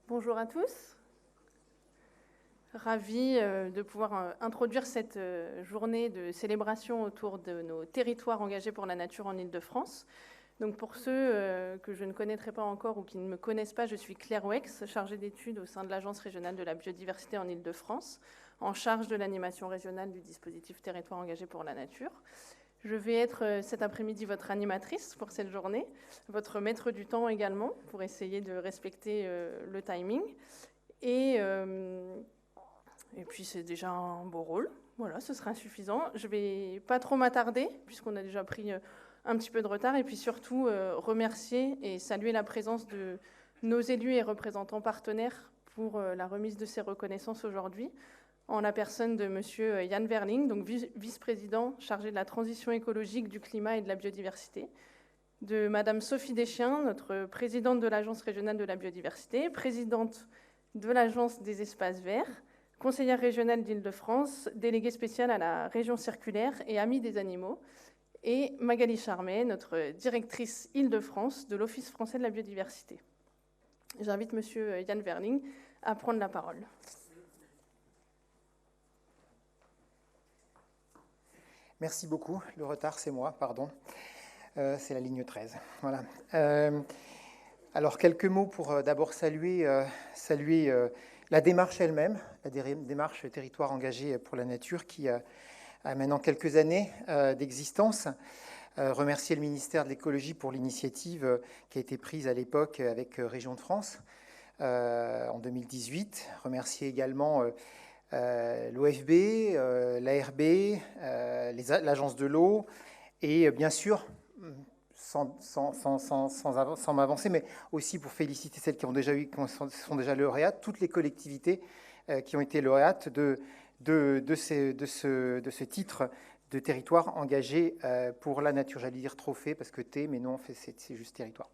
Bonjour à tous. Ravie de pouvoir introduire cette journée de célébration autour de nos territoires engagés pour la nature en Île-de-France. Donc pour ceux que je ne connaîtrais pas encore ou qui ne me connaissent pas, je suis Claire Wex, chargée d'études au sein de l'Agence régionale de la biodiversité en Île-de-France, en charge de l'animation régionale du dispositif Territoire engagé pour la nature. Je vais être cet après-midi votre animatrice pour cette journée, votre maître du temps également, pour essayer de respecter le timing. Et puis c'est déjà un beau rôle, voilà, ce sera suffisant. Je ne vais pas trop m'attarder, puisqu'on a déjà pris un petit peu de retard, et puis surtout remercier et saluer la présence de nos élus et représentants partenaires pour la remise de ces reconnaissances aujourd'hui, en la personne de M. Jan Verling, donc vice-président chargé de la transition écologique, du climat et de la biodiversité, de Mme Sophie Deschiens, notre présidente de l'Agence régionale de la biodiversité, présidente de l'Agence des espaces verts, conseillère régionale d'Île-de-France, déléguée spéciale à la région circulaire et amie des animaux, et Magali Charmet, notre directrice Île-de-France de l'Office français de la biodiversité. J'invite M. Jan Verling à prendre la parole. Merci beaucoup. Le retard, c'est moi, pardon. C'est la ligne 13. Voilà. Alors, quelques mots pour d'abord saluer la démarche elle-même, la démarche Territoire engagé pour la nature qui a maintenant quelques années d'existence. Remercier le ministère de l'Écologie pour l'initiative qui a été prise à l'époque avec Région de France en 2018. Remercier également l'OFB, l'ARB, l'Agence de l'eau, et bien sûr, sans m'avancer, mais aussi pour féliciter celles qui sont déjà lauréates, toutes les collectivités qui ont été lauréates de ce titre de territoire engagé pour la nature. J'allais dire trophée, parce que T, mais non, c'est juste territoire.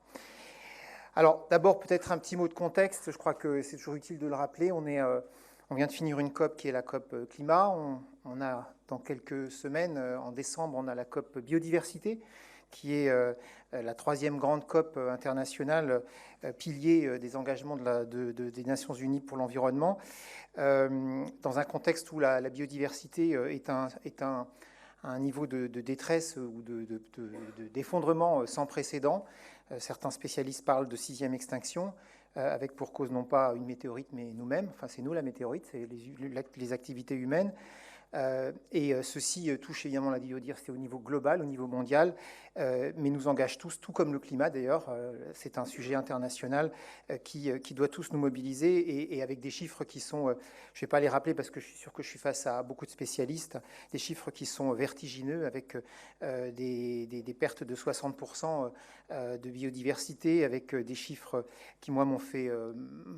Alors, d'abord, peut-être un petit mot de contexte. Je crois que c'est toujours utile de le rappeler. On vient de finir une COP qui est la COP climat. On a, dans quelques semaines, en décembre, on a la COP biodiversité, qui est la troisième grande COP internationale, pilier des engagements des Nations Unies pour l'environnement, dans un contexte où la biodiversité est un niveau de détresse ou d'effondrement sans précédent. Certains spécialistes parlent de 6e extinction, avec pour cause non pas une météorite, mais nous-mêmes. Enfin, c'est nous la météorite, c'est les activités humaines. Et ceci touche évidemment la biodiversité au niveau global, au niveau mondial, mais nous engage tous, tout comme le climat d'ailleurs. C'est un sujet international qui doit tous nous mobiliser, et avec des chiffres qui sont, je ne vais pas les rappeler parce que je suis sûr que je suis face à beaucoup de spécialistes, des chiffres qui sont vertigineux, avec des pertes de 60% de biodiversité, avec des chiffres qui, moi, m'ont fait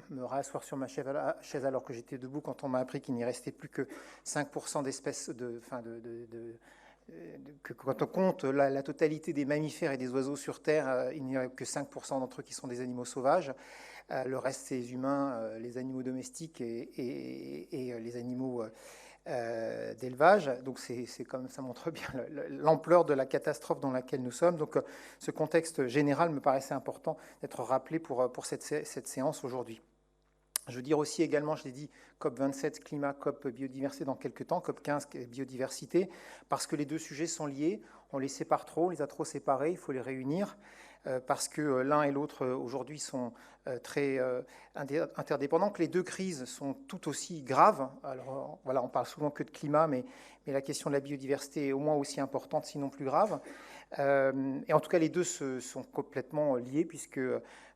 me rasseoir sur ma chaise alors que j'étais debout quand on m'a appris qu'il n'y restait plus que 5% d'espèces que quand on compte la totalité des mammifères et des oiseaux sur Terre, il n'y a que 5% d'entre eux qui sont des animaux sauvages. Le reste, c'est les humains, les animaux domestiques et les animaux d'élevage. Donc c'est comme ça montre bien l'ampleur de la catastrophe dans laquelle nous sommes. Donc ce contexte général me paraissait important d'être rappelé pour cette séance aujourd'hui. Je veux dire aussi également, je l'ai dit, COP27 climat, COP biodiversité dans quelques temps, COP15 biodiversité, parce que les deux sujets sont liés. On les sépare trop, on les a trop séparés, il faut les réunir, parce que l'un et l'autre aujourd'hui sont très interdépendants, que les deux crises sont tout aussi graves. Alors voilà, on parle souvent que de climat, mais la question de la biodiversité est au moins aussi importante, sinon plus grave. Et en tout cas, les deux sont complètement liés, puisque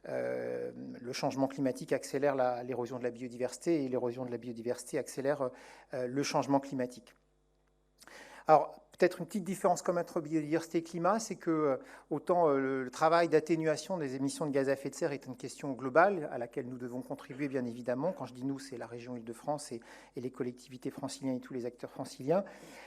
le changement climatique accélère l'érosion de la biodiversité, et l'érosion de la biodiversité accélère le changement climatique. Alors, peut-être une petite différence comme entre biodiversité et climat, c'est que autant le travail d'atténuation des émissions de gaz à effet de serre est une question globale à laquelle nous devons contribuer, bien évidemment. Quand je dis nous, c'est la région Île-de-France et les collectivités franciliennes et tous les acteurs franciliens.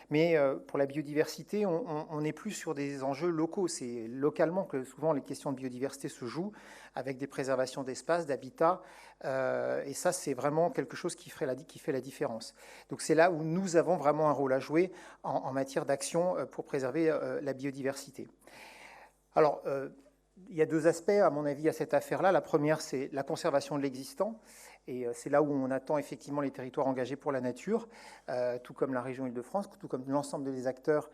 Mais pour la biodiversité, on n'est plus sur des enjeux locaux. C'est localement que souvent les questions de biodiversité se jouent, avec des préservations d'espaces, d'habitats. Et ça, c'est vraiment quelque chose qui fait la différence. Donc c'est là où nous avons vraiment un rôle à jouer en matière d'action pour préserver la biodiversité. Alors, il y a deux aspects, à mon avis, à cette affaire-là. La première, c'est la conservation de l'existant. Et c'est là où on attend effectivement les territoires engagés pour la nature, tout comme la région Île-de-France, tout comme l'ensemble des acteurs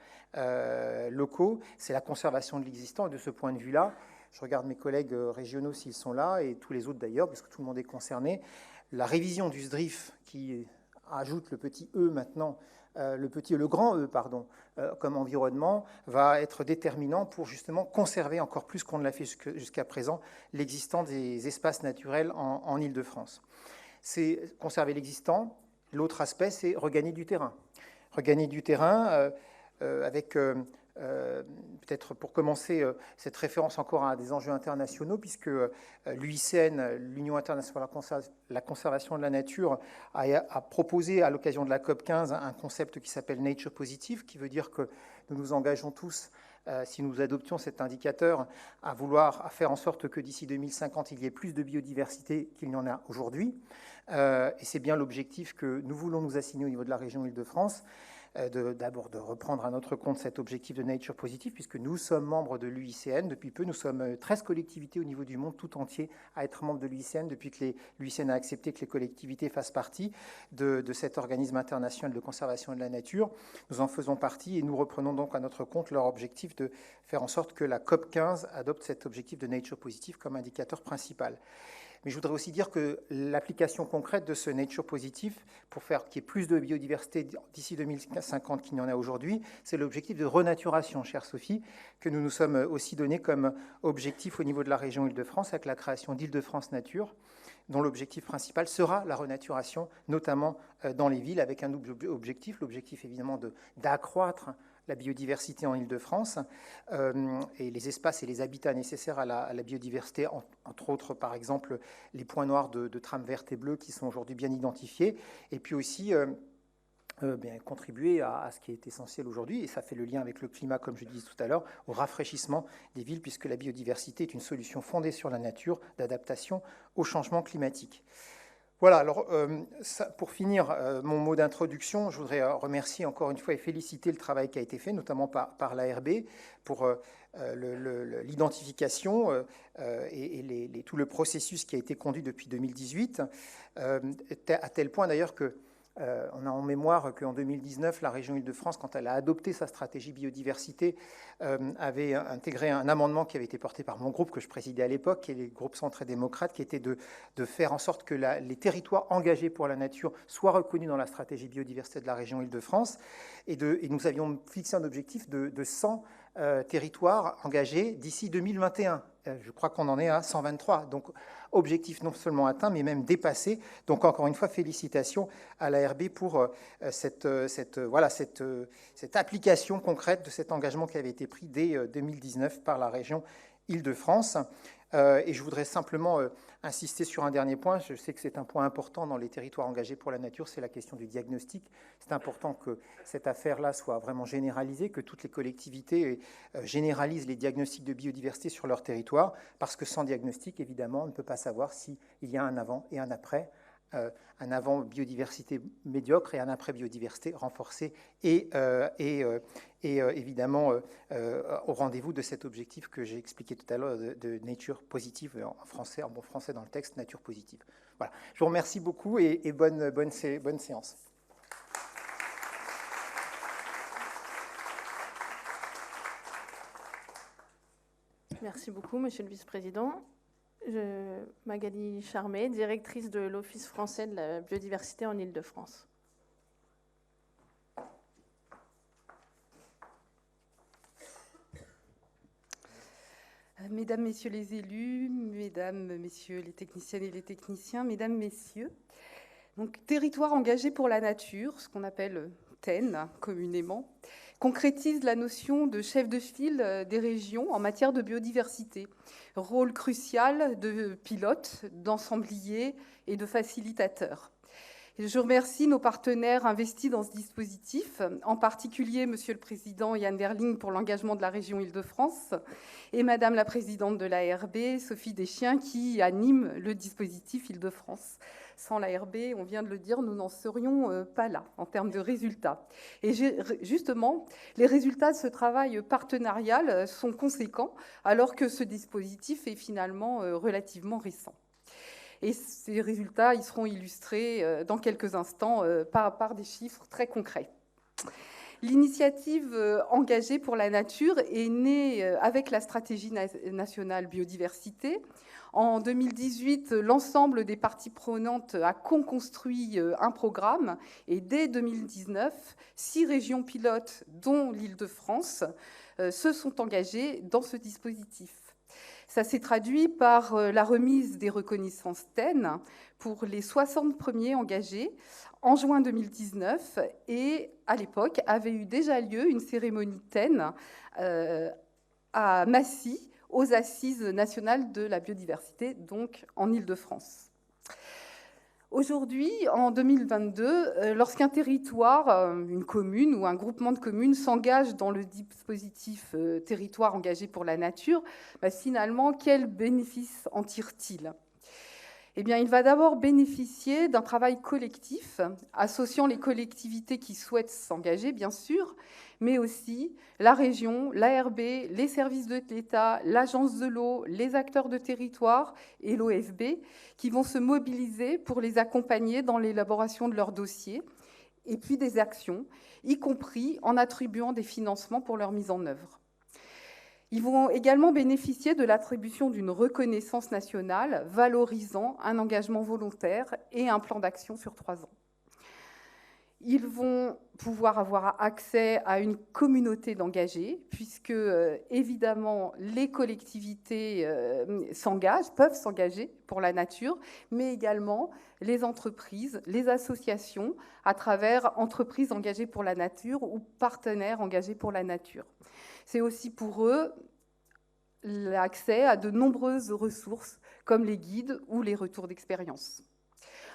locaux. C'est la conservation de l'existant. Et de ce point de vue-là, je regarde mes collègues régionaux s'ils sont là, et tous les autres d'ailleurs, parce que tout le monde est concerné. La révision du SDRIF, qui ajoute le petit E maintenant, le grand E, pardon, comme environnement, va être déterminant pour justement conserver encore plus qu'on ne l'a fait jusqu'à présent l'existant des espaces naturels en Île-de-France. C'est conserver l'existant. L'autre aspect, c'est regagner du terrain. Regagner du terrain avec, peut-être pour commencer, cette référence encore à des enjeux internationaux, puisque l'UICN, l'Union internationale pour la conservation de la nature, a proposé à l'occasion de la COP15 un concept qui s'appelle Nature Positive, qui veut dire que nous nous engageons tous, si nous adoptions cet indicateur, à faire en sorte que d'ici 2050, il y ait plus de biodiversité qu'il n'y en a aujourd'hui. Et c'est bien l'objectif que nous voulons nous assigner au niveau de la région Île-de-France, d'abord de reprendre à notre compte cet objectif de Nature Positive, puisque nous sommes membres de l'UICN. Depuis peu, nous sommes 13 collectivités au niveau du monde tout entier à être membres de l'UICN, depuis que l'UICN a accepté que les collectivités fassent partie de cet organisme international de conservation de la nature. Nous en faisons partie et nous reprenons donc à notre compte leur objectif de faire en sorte que la COP15 adopte cet objectif de Nature Positive comme indicateur principal. Mais je voudrais aussi dire que l'application concrète de ce Nature Positive, pour faire qu'il y ait plus de biodiversité d'ici 2050 qu'il n'y en a aujourd'hui, c'est l'objectif de renaturation, chère Sophie, que nous nous sommes aussi donné comme objectif au niveau de la région Île-de-France, avec la création d'Île-de-France Nature, dont l'objectif principal sera la renaturation, notamment dans les villes, avec un double objectif, l'objectif évidemment d'accroître la biodiversité en Île-de-France et les espaces et les habitats nécessaires à la biodiversité, entre autres, par exemple, les points noirs de trames vertes et bleues qui sont aujourd'hui bien identifiés, et puis aussi contribuer à ce qui est essentiel aujourd'hui, et ça fait le lien avec le climat, comme je disais tout à l'heure, au rafraîchissement des villes, puisque la biodiversité est une solution fondée sur la nature d'adaptation au changement climatique. Voilà, alors pour finir mon mot d'introduction, je voudrais remercier encore une fois et féliciter le travail qui a été fait, notamment par l'ARB, pour l'identification et tout le processus qui a été conduit depuis 2018, à tel point d'ailleurs que on a en mémoire qu'en 2019, la région Île-de-France, quand elle a adopté sa stratégie biodiversité, avait intégré un amendement qui avait été porté par mon groupe que je présidais à l'époque, qui est le groupe Centre et démocrate, qui était de faire en sorte que les territoires engagés pour la nature soient reconnus dans la stratégie biodiversité de la région Île-de-France. Et nous avions fixé un objectif de 100 territoires engagés d'ici 2021. Je crois qu'on en est à 123. Donc, objectif non seulement atteint, mais même dépassé. Donc, encore une fois, félicitations à l'ARB pour cette application concrète de cet engagement qui avait été pris dès 2019 par la région Île-de-France. Et je voudrais simplement insister sur un dernier point. Je sais que c'est un point important dans les territoires engagés pour la nature, c'est la question du diagnostic. C'est important que cette affaire-là soit vraiment généralisée, que toutes les collectivités généralisent les diagnostics de biodiversité sur leur territoire, parce que sans diagnostic, évidemment, on ne peut pas savoir s'il y a un avant et un après. Un avant biodiversité médiocre et un après biodiversité renforcée et évidemment au rendez-vous de cet objectif que j'ai expliqué tout à l'heure de nature positive en français, en bon français dans le texte, nature positive. Voilà. Je vous remercie beaucoup et bonne séance. Merci beaucoup, Monsieur le Vice-président. Magali Charmet, directrice de l'Office français de la biodiversité en Île-de-France. Mesdames, Messieurs les élus, Mesdames, Messieurs les techniciennes et les techniciens, Mesdames, Messieurs, donc territoire engagé pour la nature, ce qu'on appelle TEN communément, concrétise la notion de chef de file des régions en matière de biodiversité. Rôle crucial de pilote, d'ensemblier et de facilitateur. Et je remercie nos partenaires investis dans ce dispositif, en particulier Monsieur le Président Yann Derling pour l'engagement de la région Île-de-France et Madame la Présidente de l'ARB, Sophie Deschiens, qui anime le dispositif Île-de-France. Sans l'ARB, on vient de le dire, nous n'en serions pas là en termes de résultats. Et justement, les résultats de ce travail partenarial sont conséquents, alors que ce dispositif est finalement relativement récent. Et ces résultats, ils seront illustrés dans quelques instants par des chiffres très concrets. L'initiative Engagée pour la nature est née avec la stratégie nationale biodiversité. En 2018, l'ensemble des parties prenantes a co-construit un programme et dès 2019, 6 régions pilotes, dont l'Île-de-France, se sont engagées dans ce dispositif. Ça s'est traduit par la remise des reconnaissances TEN pour les 60 premiers engagés en juin 2019, et à l'époque avait eu déjà lieu une cérémonie TEN à Massy, aux Assises nationales de la biodiversité, donc en Île-de-France. Aujourd'hui, en 2022, lorsqu'un territoire, une commune ou un groupement de communes s'engage dans le dispositif territoire engagé pour la nature, finalement, quels bénéfices en tire-t-il ? Eh bien, il va d'abord bénéficier d'un travail collectif, associant les collectivités qui souhaitent s'engager, bien sûr, mais aussi la région, l'ARB, les services de l'État, l'Agence de l'eau, les acteurs de territoire et l'OFB, qui vont se mobiliser pour les accompagner dans l'élaboration de leurs dossiers, et puis des actions, y compris en attribuant des financements pour leur mise en œuvre. Ils vont également bénéficier de l'attribution d'une reconnaissance nationale valorisant un engagement volontaire et un plan d'action sur 3 ans. Ils vont pouvoir avoir accès à une communauté d'engagés, puisque, évidemment, les collectivités peuvent s'engager pour la nature, mais également les entreprises, les associations, à travers entreprises engagées pour la nature ou partenaires engagés pour la nature. C'est aussi pour eux l'accès à de nombreuses ressources, comme les guides ou les retours d'expérience.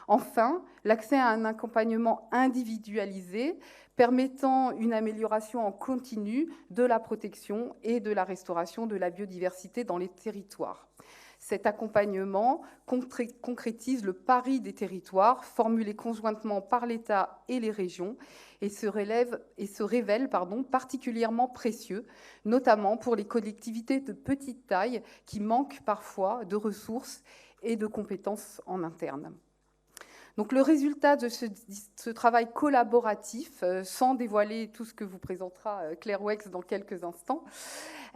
Enfin, l'accès à un accompagnement individualisé permettant une amélioration en continu de la protection et de la restauration de la biodiversité dans les territoires. Cet accompagnement concrétise le pari des territoires formulé conjointement par l'État et les régions et se révèle particulièrement précieux, notamment pour les collectivités de petite taille qui manquent parfois de ressources et de compétences en interne. Donc, le résultat de ce travail collaboratif, sans dévoiler tout ce que vous présentera Claire Wex dans quelques instants,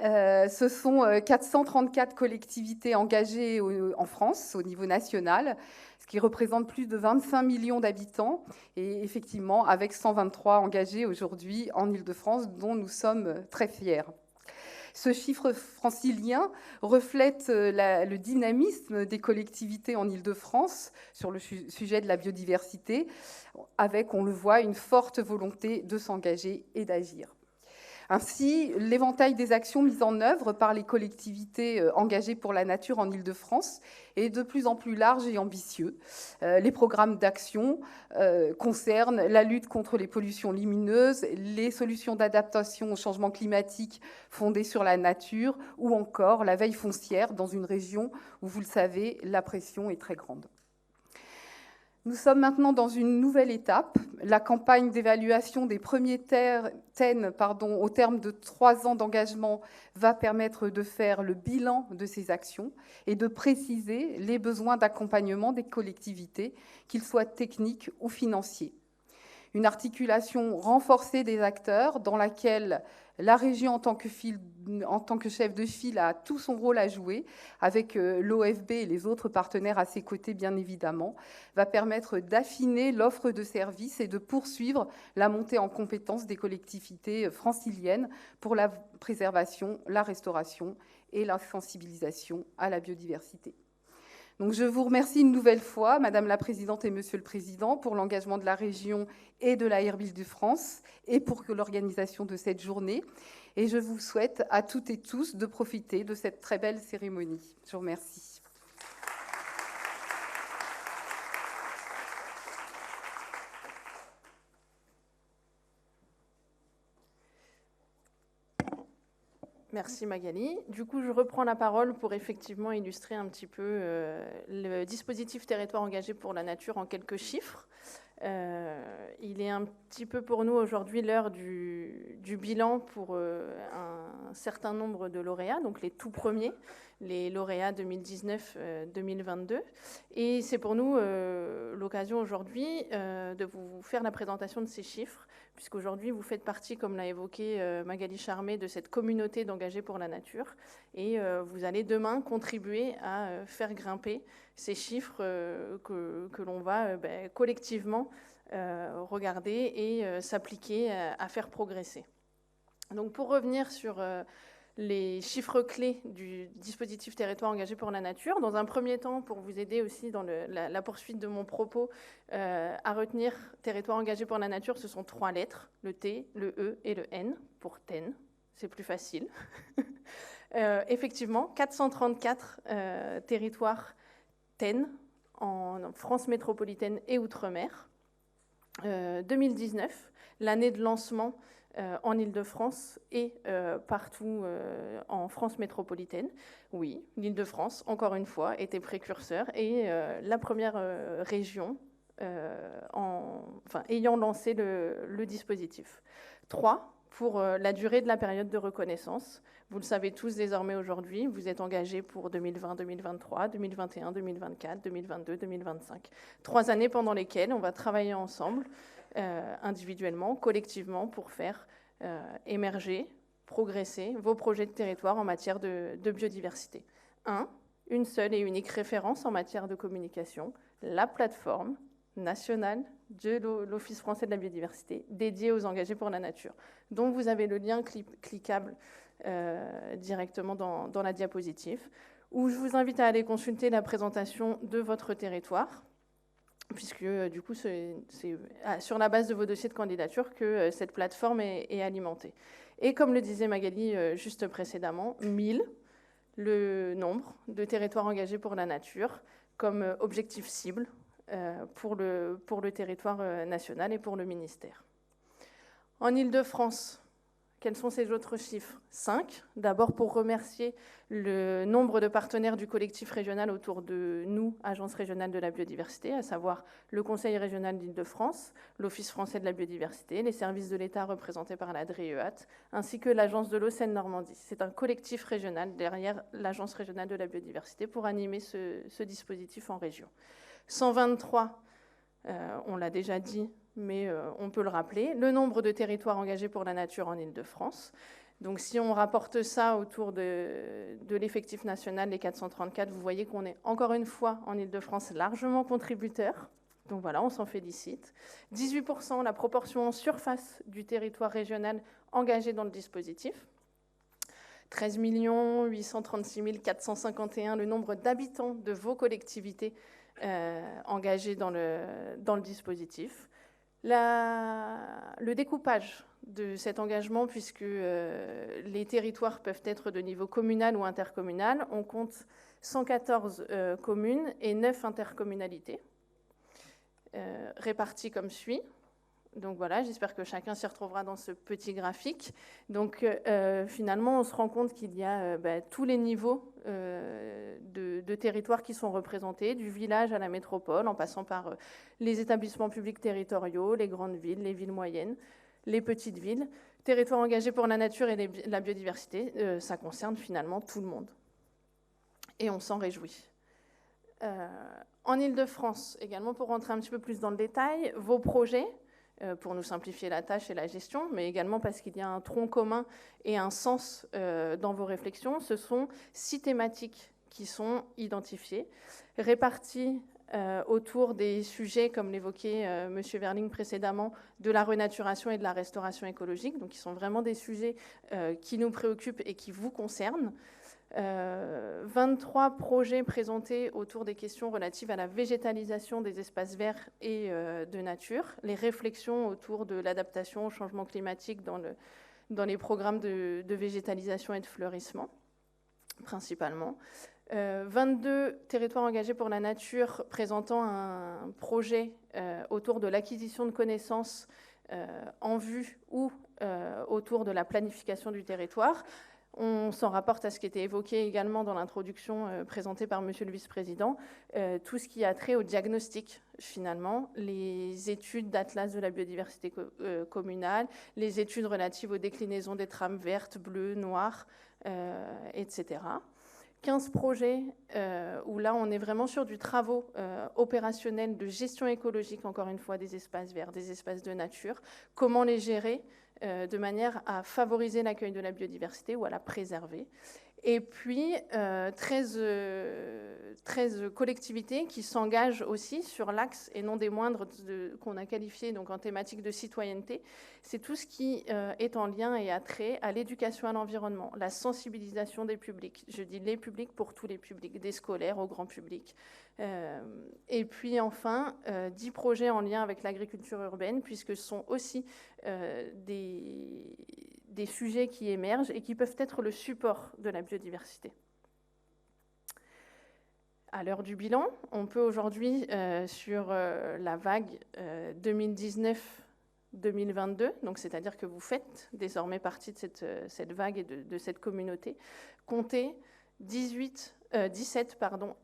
ce sont 434 collectivités engagées en France, au niveau national, ce qui représente plus de 25 millions d'habitants, et effectivement, avec 123 engagés aujourd'hui en Île-de-France, dont nous sommes très fiers. Ce chiffre francilien reflète le dynamisme des collectivités en Île-de-France sur le sujet de la biodiversité, avec, on le voit, une forte volonté de s'engager et d'agir. Ainsi, l'éventail des actions mises en œuvre par les collectivités engagées pour la nature en Île-de-France est de plus en plus large et ambitieux. Les programmes d'action concernent la lutte contre les pollutions lumineuses, les solutions d'adaptation au changement climatique fondées sur la nature, ou encore la veille foncière dans une région où, vous le savez, la pression est très grande. Nous sommes maintenant dans une nouvelle étape. La campagne d'évaluation des premiers TEN au terme de 3 ans d'engagement va permettre de faire le bilan de ces actions et de préciser les besoins d'accompagnement des collectivités, qu'ils soient techniques ou financiers. Une articulation renforcée des acteurs dans laquelle la région, en tant que chef de file, a tout son rôle à jouer, avec l'OFB et les autres partenaires à ses côtés, bien évidemment, va permettre d'affiner l'offre de services et de poursuivre la montée en compétences des collectivités franciliennes pour la préservation, la restauration et la sensibilisation à la biodiversité. Donc, je vous remercie une nouvelle fois, Madame la Présidente et Monsieur le Président, pour l'engagement de la région et de l'ARB de France et pour l'organisation de cette journée. Et je vous souhaite à toutes et tous de profiter de cette très belle cérémonie. Je vous remercie. Merci Magali. Du coup, je reprends la parole pour effectivement illustrer un petit peu le dispositif territoire engagé pour la nature en quelques chiffres. Il est un petit peu pour nous aujourd'hui l'heure du bilan pour un certain nombre de lauréats, donc les tout premiers, les lauréats 2019-2022. Et c'est pour nous l'occasion aujourd'hui de vous faire la présentation de ces chiffres, puisqu'aujourd'hui vous faites partie, comme l'a évoqué Magali Charmé, de cette communauté d'engagés pour la nature. Et vous allez demain contribuer à faire grimper ces chiffres que l'on va collectivement regarder et s'appliquer à faire progresser. Donc pour revenir sur les chiffres clés du dispositif territoire engagé pour la nature, dans un premier temps, pour vous aider aussi dans la poursuite de mon propos, à retenir territoire engagé pour la nature, ce sont 3 lettres, le T, le E et le N, pour TEN, c'est plus facile. Effectivement, 434 territoires TEN en France métropolitaine et Outre-mer. 2019, l'année de lancement en Île-de-France et partout en France métropolitaine. Oui, l'Île-de-France, encore une fois, était précurseur et la première région ayant lancé le dispositif. 3, pour la durée de la période de reconnaissance. Vous le savez tous désormais aujourd'hui, vous êtes engagés pour 2020, 2023, 2021, 2024, 2022, 2025. 3 années pendant lesquelles on va travailler ensemble, individuellement, collectivement, pour faire émerger, progresser vos projets de territoire en matière de biodiversité. Une seule et unique référence en matière de communication, la plateforme nationale de l'Office français de la biodiversité dédiée aux engagés pour la nature, dont vous avez le lien cliquable directement dans la diapositive, où je vous invite à aller consulter la présentation de votre territoire, puisque du coup, c'est sur la base de vos dossiers de candidature que cette plateforme est alimentée. Et comme le disait Magali juste précédemment, 1000, le nombre de territoires engagés pour la nature comme objectif cible pour le territoire national et pour le ministère. En Île-de-France, quels sont ces autres chiffres ? 5. D'abord pour remercier le nombre de partenaires du collectif régional autour de nous, Agence régionale de la biodiversité, à savoir le Conseil régional d'Île-de-France, l'Office français de la biodiversité, les services de l'État représentés par la DREEAT, ainsi que l'Agence de l'eau Seine-Normandie. C'est un collectif régional derrière l'Agence régionale de la biodiversité pour animer ce dispositif en région. 123, on l'a déjà dit, mais on peut le rappeler, le nombre de territoires engagés pour la nature en Île-de-France. Donc si on rapporte ça autour de l'effectif national, les 434, vous voyez qu'on est encore une fois en Île-de-France largement contributeur. Donc voilà, on s'en félicite. 18%, la proportion en surface du territoire régional engagé dans le dispositif. 13 836 451, le nombre d'habitants de vos collectivités engagés dans le dispositif. Le découpage de cet engagement, puisque les territoires peuvent être de niveau communal ou intercommunal, on compte 114 communes et 9 intercommunalités, réparties comme suit. Donc voilà, j'espère que chacun s'y retrouvera dans ce petit graphique. Donc finalement, on se rend compte qu'il y a tous les niveaux de territoires qui sont représentés, du village à la métropole, en passant par les établissements publics territoriaux, les grandes villes, les villes moyennes, les petites villes. Territoires engagés pour la nature et la biodiversité, ça concerne finalement tout le monde. Et on s'en réjouit. En Île-de-France, également pour rentrer un petit peu plus dans le détail, vos projets, pour nous simplifier la tâche et la gestion, mais également parce qu'il y a un tronc commun et un sens dans vos réflexions. Ce sont 6 thématiques qui sont identifiées, réparties autour des sujets, comme l'évoquait M. Verling précédemment, de la renaturation et de la restauration écologique. Donc, ils sont vraiment des sujets qui nous préoccupent et qui vous concernent. 23 projets présentés autour des questions relatives à la végétalisation des espaces verts et de nature, les réflexions autour de l'adaptation au changement climatique dans les programmes de végétalisation et de fleurissement, principalement. 22 territoires engagés pour la nature présentant un projet autour de l'acquisition de connaissances en vue ou autour de la planification du territoire. On s'en rapporte à ce qui était évoqué également dans l'introduction présentée par Monsieur le Vice-président, tout ce qui a trait au diagnostic, finalement, les études d'atlas de la biodiversité communale, les études relatives aux déclinaisons des trames vertes, bleues, noires, etc. 15 projets où là, on est vraiment sur du travaux opérationnel de gestion écologique, encore une fois, des espaces verts, des espaces de nature, comment les gérer de manière à favoriser l'accueil de la biodiversité ou à la préserver. Et puis, 13 collectivités qui s'engagent aussi sur l'axe, et non des moindres, qu'on a qualifié donc, en thématique de citoyenneté. C'est tout ce qui est en lien et a trait à l'éducation à l'environnement, la sensibilisation des publics. Je dis les publics pour tous les publics, des scolaires au grand public. Et puis enfin, 10 projets en lien avec l'agriculture urbaine, puisque ce sont aussi des sujets qui émergent et qui peuvent être le support de la biodiversité. À l'heure du bilan, on peut aujourd'hui, sur la vague 2019-2022, donc c'est-à-dire que vous faites désormais partie de cette vague et de cette communauté, compter 17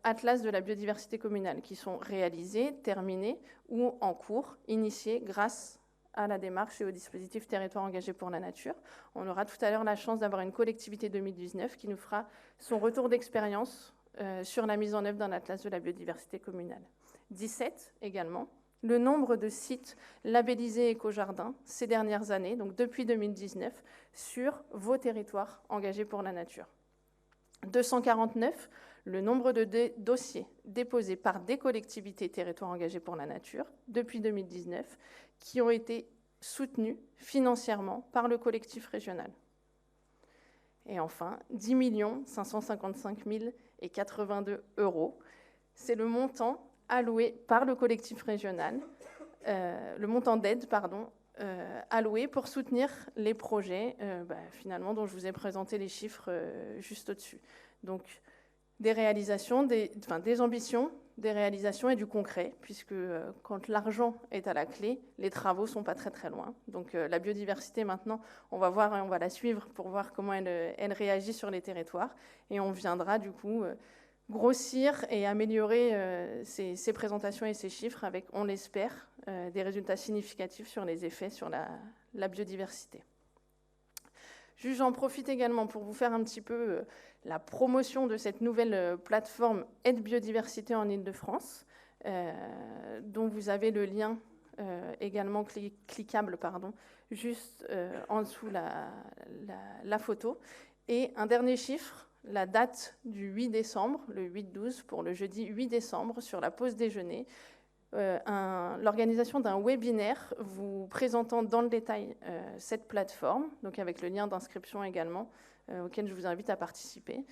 atlas de la biodiversité communale qui sont réalisés, terminés ou en cours, initiés grâce à la démarche et au dispositif Territoire engagé pour la nature. On aura tout à l'heure la chance d'avoir une collectivité 2019 qui nous fera son retour d'expérience sur la mise en œuvre d'un atlas de la biodiversité communale. 17 également, le nombre de sites labellisés éco-jardins ces dernières années, donc depuis 2019, sur vos territoires engagés pour la nature. 249, le nombre de dossiers déposés par des collectivités territoires engagés pour la nature depuis 2019 qui ont été soutenus financièrement par le collectif régional. Et enfin, 10 555 082 €. C'est le montant alloué par le collectif régional, le montant d'aide, alloué pour soutenir les projets, finalement, dont je vous ai présenté les chiffres juste au-dessus. Donc, des réalisations, des ambitions, des réalisations et du concret, puisque quand l'argent est à la clé, les travaux ne sont pas très très loin. Donc la biodiversité maintenant, on va voir et on va la suivre pour voir comment elle réagit sur les territoires. Et on viendra du coup grossir et améliorer ces présentations et ces chiffres avec, on l'espère, des résultats significatifs sur les effets sur la biodiversité. J'en profite également pour vous faire un petit peu la promotion de cette nouvelle plateforme Aide Biodiversité en Île-de-France, dont vous avez le lien également cliquable, juste en dessous la photo. Et un dernier chiffre, la date du 8 décembre, le 8-12, pour le jeudi 8 décembre, sur la pause déjeuner, l'organisation d'un webinaire vous présentant dans le détail cette plateforme, donc avec le lien d'inscription également, auquel je vous invite à participer.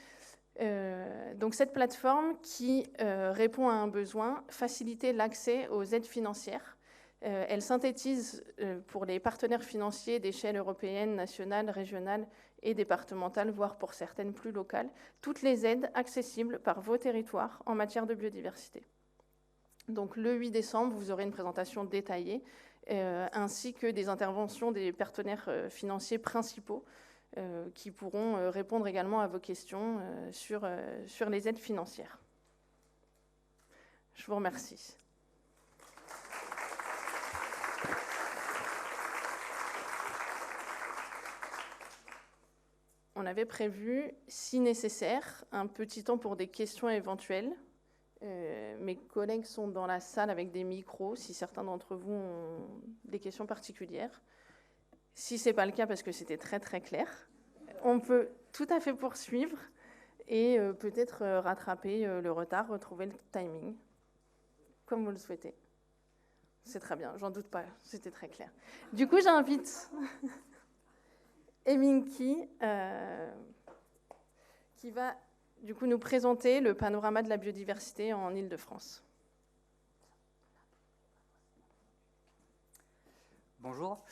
Donc cette plateforme qui répond à un besoin, faciliter l'accès aux aides financières. Elle synthétise pour les partenaires financiers d'échelle européenne, nationale, régionale et départementale, voire pour certaines plus locales, toutes les aides accessibles par vos territoires en matière de biodiversité. Donc le 8 décembre, vous aurez une présentation détaillée, ainsi que des interventions des partenaires financiers principaux qui pourront répondre également à vos questions sur les aides financières. Je vous remercie. On avait prévu, si nécessaire, un petit temps pour des questions éventuelles. Mes collègues sont dans la salle avec des micros, si certains d'entre vous ont des questions particulières. Si ce n'est pas le cas, parce que c'était très très clair, on peut tout à fait poursuivre et peut-être rattraper le retard, retrouver le timing, comme vous le souhaitez. C'est très bien, j'en doute pas, c'était très clair. Du coup, j'invite Eminki, qui va du coup nous présenter le panorama de la biodiversité en Île-de-France. Bonjour.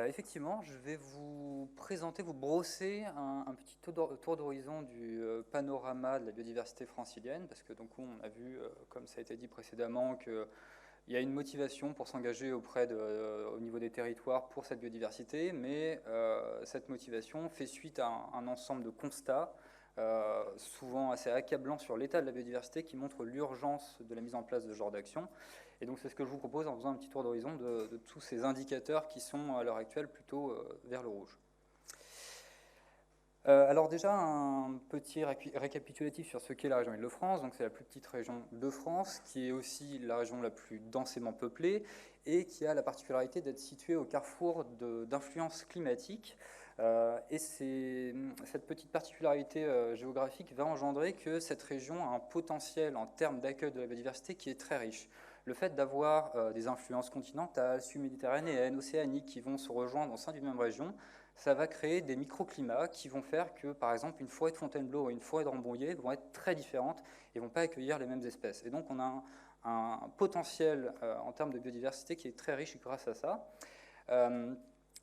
Effectivement, je vais vous présenter, vous brosser un petit tour d'horizon du panorama de la biodiversité francilienne, parce que donc on a vu, comme ça a été dit précédemment, qu'il Il y a une motivation pour s'engager au niveau des territoires pour cette biodiversité, mais cette motivation fait suite à un ensemble de constats, souvent assez accablants sur l'état de la biodiversité, qui montrent l'urgence de la mise en place de ce genre d'action. Et donc c'est ce que je vous propose en faisant un petit tour d'horizon de tous ces indicateurs qui sont à l'heure actuelle plutôt vers le rouge. Alors déjà, un petit récapitulatif sur ce qu'est la région Île-de-France. Donc c'est la plus petite région de France, qui est aussi la région la plus densément peuplée et qui a la particularité d'être située au carrefour d'influences climatiques. Et cette petite particularité géographique va engendrer que cette région a un potentiel en termes d'accueil de la biodiversité qui est très riche. Le fait d'avoir des influences continentales, sud-méditerranéennes, océaniques qui vont se rejoindre au sein d'une même région, ça va créer des microclimats qui vont faire que, par exemple, une forêt de Fontainebleau et une forêt de Rambouillet vont être très différentes et ne vont pas accueillir les mêmes espèces. Et donc, on a un potentiel en termes de biodiversité qui est très riche grâce à ça.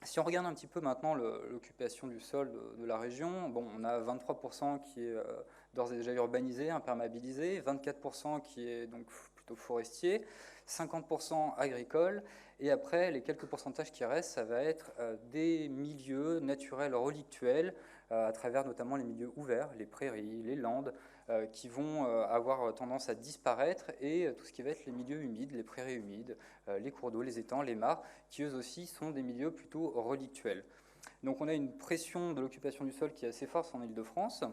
Si on regarde un petit peu maintenant l'occupation du sol de la région, bon, on a 23% qui est d'ores et déjà urbanisé, imperméabilisé, 24% qui est donc plutôt forestier, 50% agricole, et après, les quelques pourcentages qui restent, ça va être des milieux naturels relictuels, à travers notamment les milieux ouverts, les prairies, les landes, qui vont avoir tendance à disparaître, et tout ce qui va être les milieux humides, les prairies humides, les cours d'eau, les étangs, les mares, qui eux aussi sont des milieux plutôt relictuels. Donc on a une pression de l'occupation du sol qui est assez forte en Île-de-France.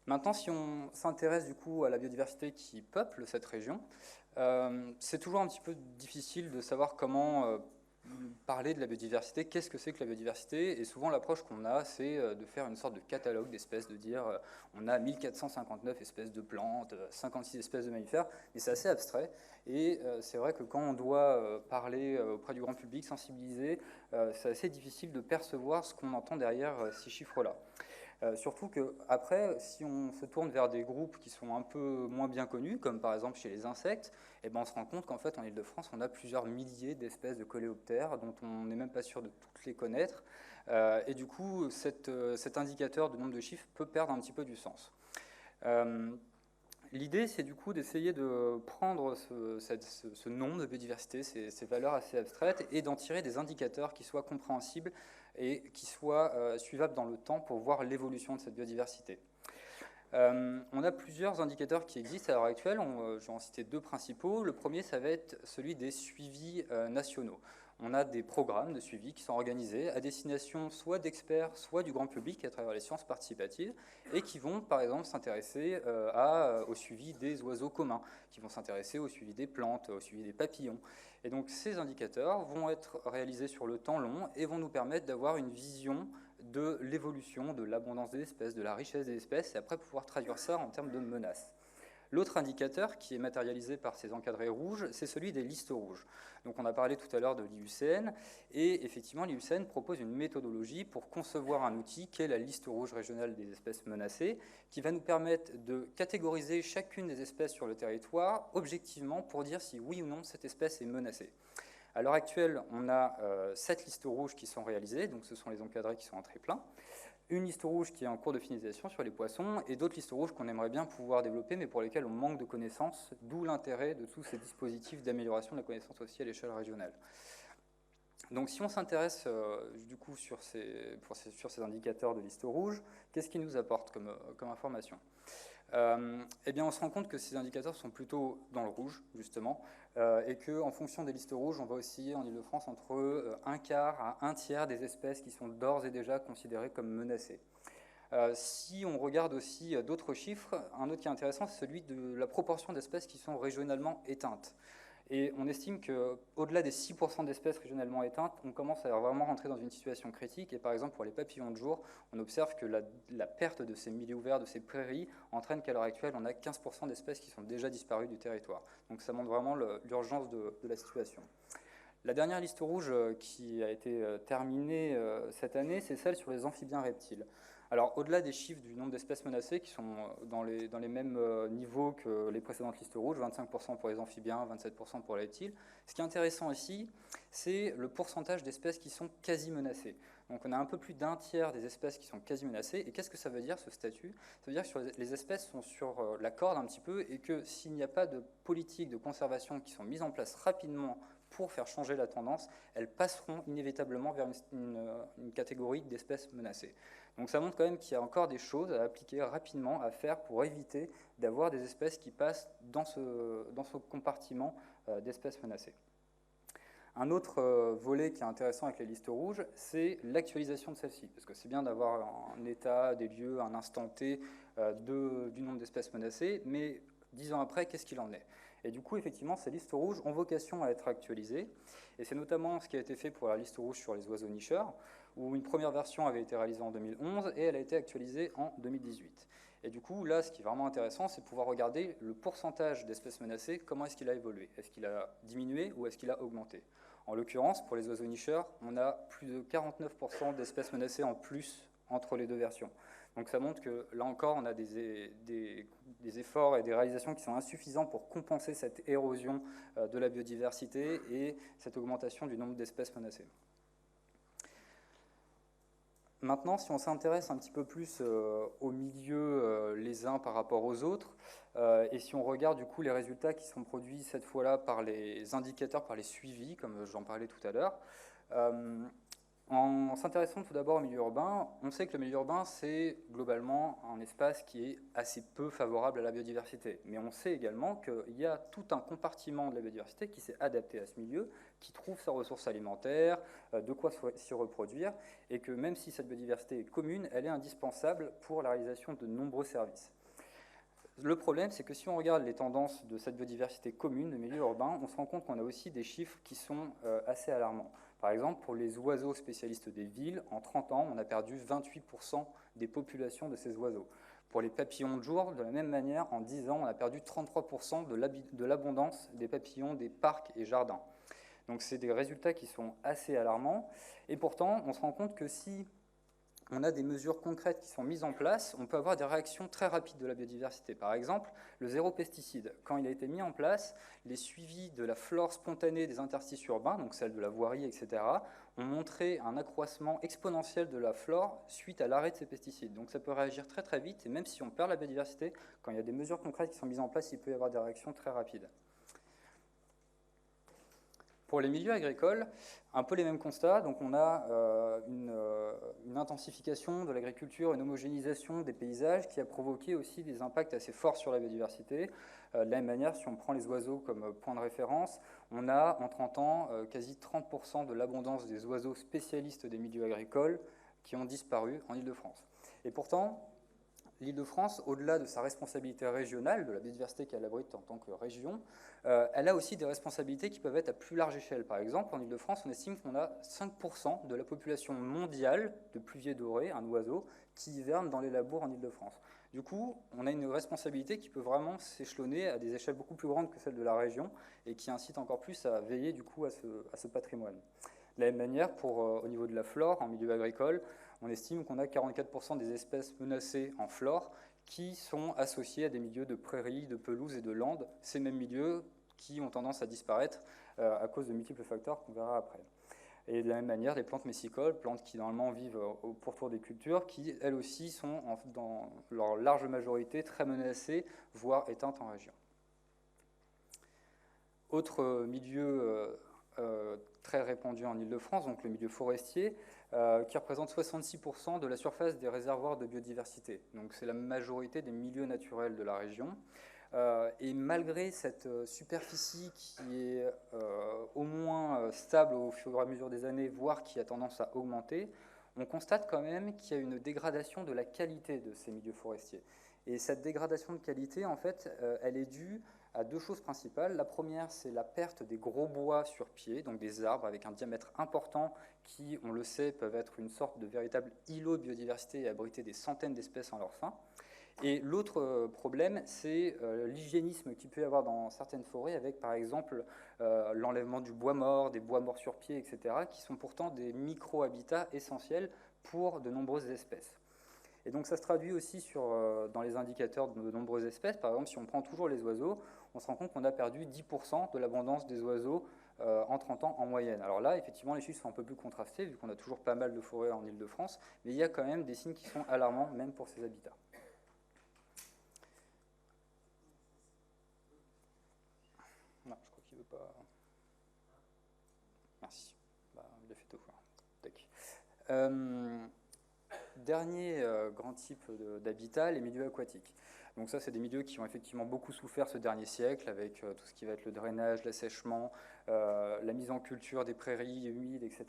Maintenant, si on s'intéresse du coup à la biodiversité qui peuple cette région, c'est toujours un petit peu difficile de savoir comment parler de la biodiversité, qu'est-ce que c'est que la biodiversité, et souvent l'approche qu'on a, c'est de faire une sorte de catalogue d'espèces, de dire on a 1459 espèces de plantes, 56 espèces de mammifères, mais c'est assez abstrait, et c'est vrai que quand on doit parler auprès du grand public, sensibiliser, c'est assez difficile de percevoir ce qu'on entend derrière ces chiffres-là. Surtout qu'après, si on se tourne vers des groupes qui sont un peu moins bien connus, comme par exemple chez les insectes, eh ben on se rend compte qu'en fait en Île-de-France, on a plusieurs milliers d'espèces de coléoptères dont on n'est même pas sûr de toutes les connaître. Et du coup, cet indicateur de nombre de chiffres peut perdre un petit peu du sens. L'idée, c'est du coup d'essayer de prendre ce nombre de biodiversité, ces valeurs assez abstraites, et d'en tirer des indicateurs qui soient compréhensibles et qui soient suivables dans le temps pour voir l'évolution de cette biodiversité. On a plusieurs indicateurs qui existent à l'heure actuelle, je vais en citer deux principaux. Le premier, ça va être celui des suivis nationaux. On a des programmes de suivi qui sont organisés à destination soit d'experts, soit du grand public à travers les sciences participatives, et qui vont par exemple s'intéresser au suivi des oiseaux communs, qui vont s'intéresser au suivi des plantes, au suivi des papillons. Et donc ces indicateurs vont être réalisés sur le temps long et vont nous permettre d'avoir une vision de l'évolution, de l'abondance des espèces, de la richesse des espèces, et après pouvoir traduire ça en termes de menaces. L'autre indicateur qui est matérialisé par ces encadrés rouges, c'est celui des listes rouges. Donc on a parlé tout à l'heure de l'IUCN, et effectivement l'IUCN propose une méthodologie pour concevoir un outil qui est la liste rouge régionale des espèces menacées, qui va nous permettre de catégoriser chacune des espèces sur le territoire objectivement pour dire si oui ou non cette espèce est menacée. À l'heure actuelle, on a 7 listes rouges qui sont réalisées, donc ce sont les encadrés qui sont en triplein. Une liste rouge qui est en cours de finalisation sur les poissons, et d'autres listes rouges qu'on aimerait bien pouvoir développer, mais pour lesquelles on manque de connaissances, d'où l'intérêt de tous ces dispositifs d'amélioration de la connaissance aussi à l'échelle régionale. Donc si on s'intéresse du coup sur ces indicateurs de liste rouge, qu'est-ce qu'ils nous apportent comme information ? Eh bien, on se rend compte que ces indicateurs sont plutôt dans le rouge, justement, et qu'en fonction des listes rouges, on va osciller en Île-de-France entre un quart à un tiers des espèces qui sont d'ores et déjà considérées comme menacées. Si on regarde aussi d'autres chiffres, un autre qui est intéressant, c'est celui de la proportion d'espèces qui sont régionalement éteintes. Et on estime qu'au-delà des 6% d'espèces régionalement éteintes, on commence à vraiment rentrer dans une situation critique. Et par exemple, pour les papillons de jour, on observe que la perte de ces milieux ouverts, de ces prairies, entraîne qu'à l'heure actuelle, on a 15% d'espèces qui sont déjà disparues du territoire. Donc ça montre vraiment l'urgence de la situation. La dernière liste rouge qui a été terminée cette année, c'est celle sur les amphibiens reptiles. Alors, au-delà des chiffres du nombre d'espèces menacées, qui sont dans les mêmes niveaux que les précédentes listes rouges, 25% pour les amphibiens, 27% pour les reptiles, ce qui est intéressant ici, c'est le pourcentage d'espèces qui sont quasi menacées. Donc on a un peu plus d'un tiers des espèces qui sont quasi menacées. Et qu'est-ce que ça veut dire, ce statut? Ça veut dire que les espèces sont sur la corde un petit peu, et que s'il n'y a pas de politique de conservation qui sont mises en place rapidement pour faire changer la tendance, elles passeront inévitablement vers une catégorie d'espèces menacées. Donc ça montre quand même qu'il y a encore des choses à appliquer rapidement, à faire pour éviter d'avoir des espèces qui passent dans ce compartiment d'espèces menacées. Un autre volet qui est intéressant avec les listes rouges, c'est l'actualisation de celles-ci, parce que c'est bien d'avoir un état des lieux, un instant T du nombre d'espèces menacées, mais 10 ans après, qu'est-ce qu'il en est? Et du coup, effectivement, ces listes rouges ont vocation à être actualisées, et c'est notamment ce qui a été fait pour la liste rouge sur les oiseaux nicheurs, où une première version avait été réalisée en 2011 et elle a été actualisée en 2018. Et du coup, là, ce qui est vraiment intéressant, c'est de pouvoir regarder le pourcentage d'espèces menacées, comment est-ce qu'il a évolué? Est-ce qu'il a diminué ou est-ce qu'il a augmenté? En l'occurrence, pour les oiseaux nicheurs, on a plus de 49% d'espèces menacées en plus entre les deux versions. Donc ça montre que, là encore, on a des efforts et des réalisations qui sont insuffisants pour compenser cette érosion de la biodiversité et cette augmentation du nombre d'espèces menacées. Maintenant, si on s'intéresse un petit peu plus aux milieux les uns par rapport aux autres, et si on regarde du coup les résultats qui sont produits cette fois-là par les indicateurs, par les suivis, comme j'en parlais tout à l'heure, en s'intéressant tout d'abord au milieu urbain, on sait que le milieu urbain, c'est globalement un espace qui est assez peu favorable à la biodiversité. Mais on sait également qu'il y a tout un compartiment de la biodiversité qui s'est adapté à ce milieu, qui trouve sa ressource alimentaire, de quoi s'y reproduire, et que même si cette biodiversité est commune, elle est indispensable pour la réalisation de nombreux services. Le problème, c'est que si on regarde les tendances de cette biodiversité commune, de milieu urbain, on se rend compte qu'on a aussi des chiffres qui sont assez alarmants. Par exemple, pour les oiseaux spécialistes des villes, en 30 ans, on a perdu 28% des populations de ces oiseaux. Pour les papillons de jour, de la même manière, en 10 ans, on a perdu 33% de l'abondance des papillons des parcs et jardins. Donc c'est des résultats qui sont assez alarmants. Et pourtant, on se rend compte que si on a des mesures concrètes qui sont mises en place, on peut avoir des réactions très rapides de la biodiversité. Par exemple, le zéro pesticide. Quand il a été mis en place, les suivis de la flore spontanée des interstices urbains, donc celle de la voirie, etc., ont montré un accroissement exponentiel de la flore suite à l'arrêt de ces pesticides. Donc ça peut réagir très très vite, et même si on perd la biodiversité, quand il y a des mesures concrètes qui sont mises en place, il peut y avoir des réactions très rapides. Pour les milieux agricoles, un peu les mêmes constats. Donc on a une intensification de l'agriculture, une homogénéisation des paysages qui a provoqué aussi des impacts assez forts sur la biodiversité. De la même manière, si on prend les oiseaux comme point de référence, on a en 30 ans quasi 30% de l'abondance des oiseaux spécialistes des milieux agricoles qui ont disparu en Île-de-France. Et pourtant, l'Île-de-France, au-delà de sa responsabilité régionale, de la biodiversité qu'elle abrite en tant que région, elle a aussi des responsabilités qui peuvent être à plus large échelle. Par exemple, en Île-de-France, on estime qu'on a 5% de la population mondiale de pluvier doré, un oiseau, qui hiverne dans les labours en Île-de-France. Du coup, on a une responsabilité qui peut vraiment s'échelonner à des échelles beaucoup plus grandes que celles de la région et qui incite encore plus à veiller du coup à ce patrimoine. De la même manière, au niveau de la flore, en milieu agricole, on estime qu'on a 44% des espèces menacées en flore qui sont associées à des milieux de prairies, de pelouses et de landes, ces mêmes milieux qui ont tendance à disparaître à cause de multiples facteurs qu'on verra après. Et de la même manière, les plantes messicoles, plantes qui normalement vivent au pourtour des cultures, qui elles aussi sont dans leur large majorité très menacées, voire éteintes en région. Autre milieu très répandu en Île-de-France, donc le milieu forestier, qui représente 66% de la surface des réservoirs de biodiversité. Donc c'est la majorité des milieux naturels de la région. Et malgré cette superficie qui est au moins stable au fur et à mesure des années, voire qui a tendance à augmenter, on constate quand même qu'il y a une dégradation de la qualité de ces milieux forestiers. Et cette dégradation de qualité, en fait, elle est due à deux choses principales. La première, c'est la perte des gros bois sur pied, donc des arbres avec un diamètre important qui, on le sait, peuvent être une sorte de véritable îlot de biodiversité et abriter des centaines d'espèces en leur sein. Et l'autre problème, c'est l'hygiénisme qu'il peut y avoir dans certaines forêts avec, par exemple, l'enlèvement du bois mort, des bois morts sur pied, etc., qui sont pourtant des micro-habitats essentiels pour de nombreuses espèces. Et donc ça se traduit aussi dans les indicateurs de nombreuses espèces. Par exemple, si on prend toujours les oiseaux, on se rend compte qu'on a perdu 10% de l'abondance des oiseaux en 30 ans en moyenne. Alors là, effectivement, les chiffres sont un peu plus contrastés, vu qu'on a toujours pas mal de forêts en Île-de-France, mais il y a quand même des signes qui sont alarmants, même pour ces habitats. Non, je crois qu'il ne veut pas... Merci. Bah, il a fait tout. Dernier grand type d'habitat, les milieux aquatiques. Donc ça, c'est des milieux qui ont effectivement beaucoup souffert ce dernier siècle, avec tout ce qui va être le drainage, l'assèchement, la mise en culture des prairies humides, etc.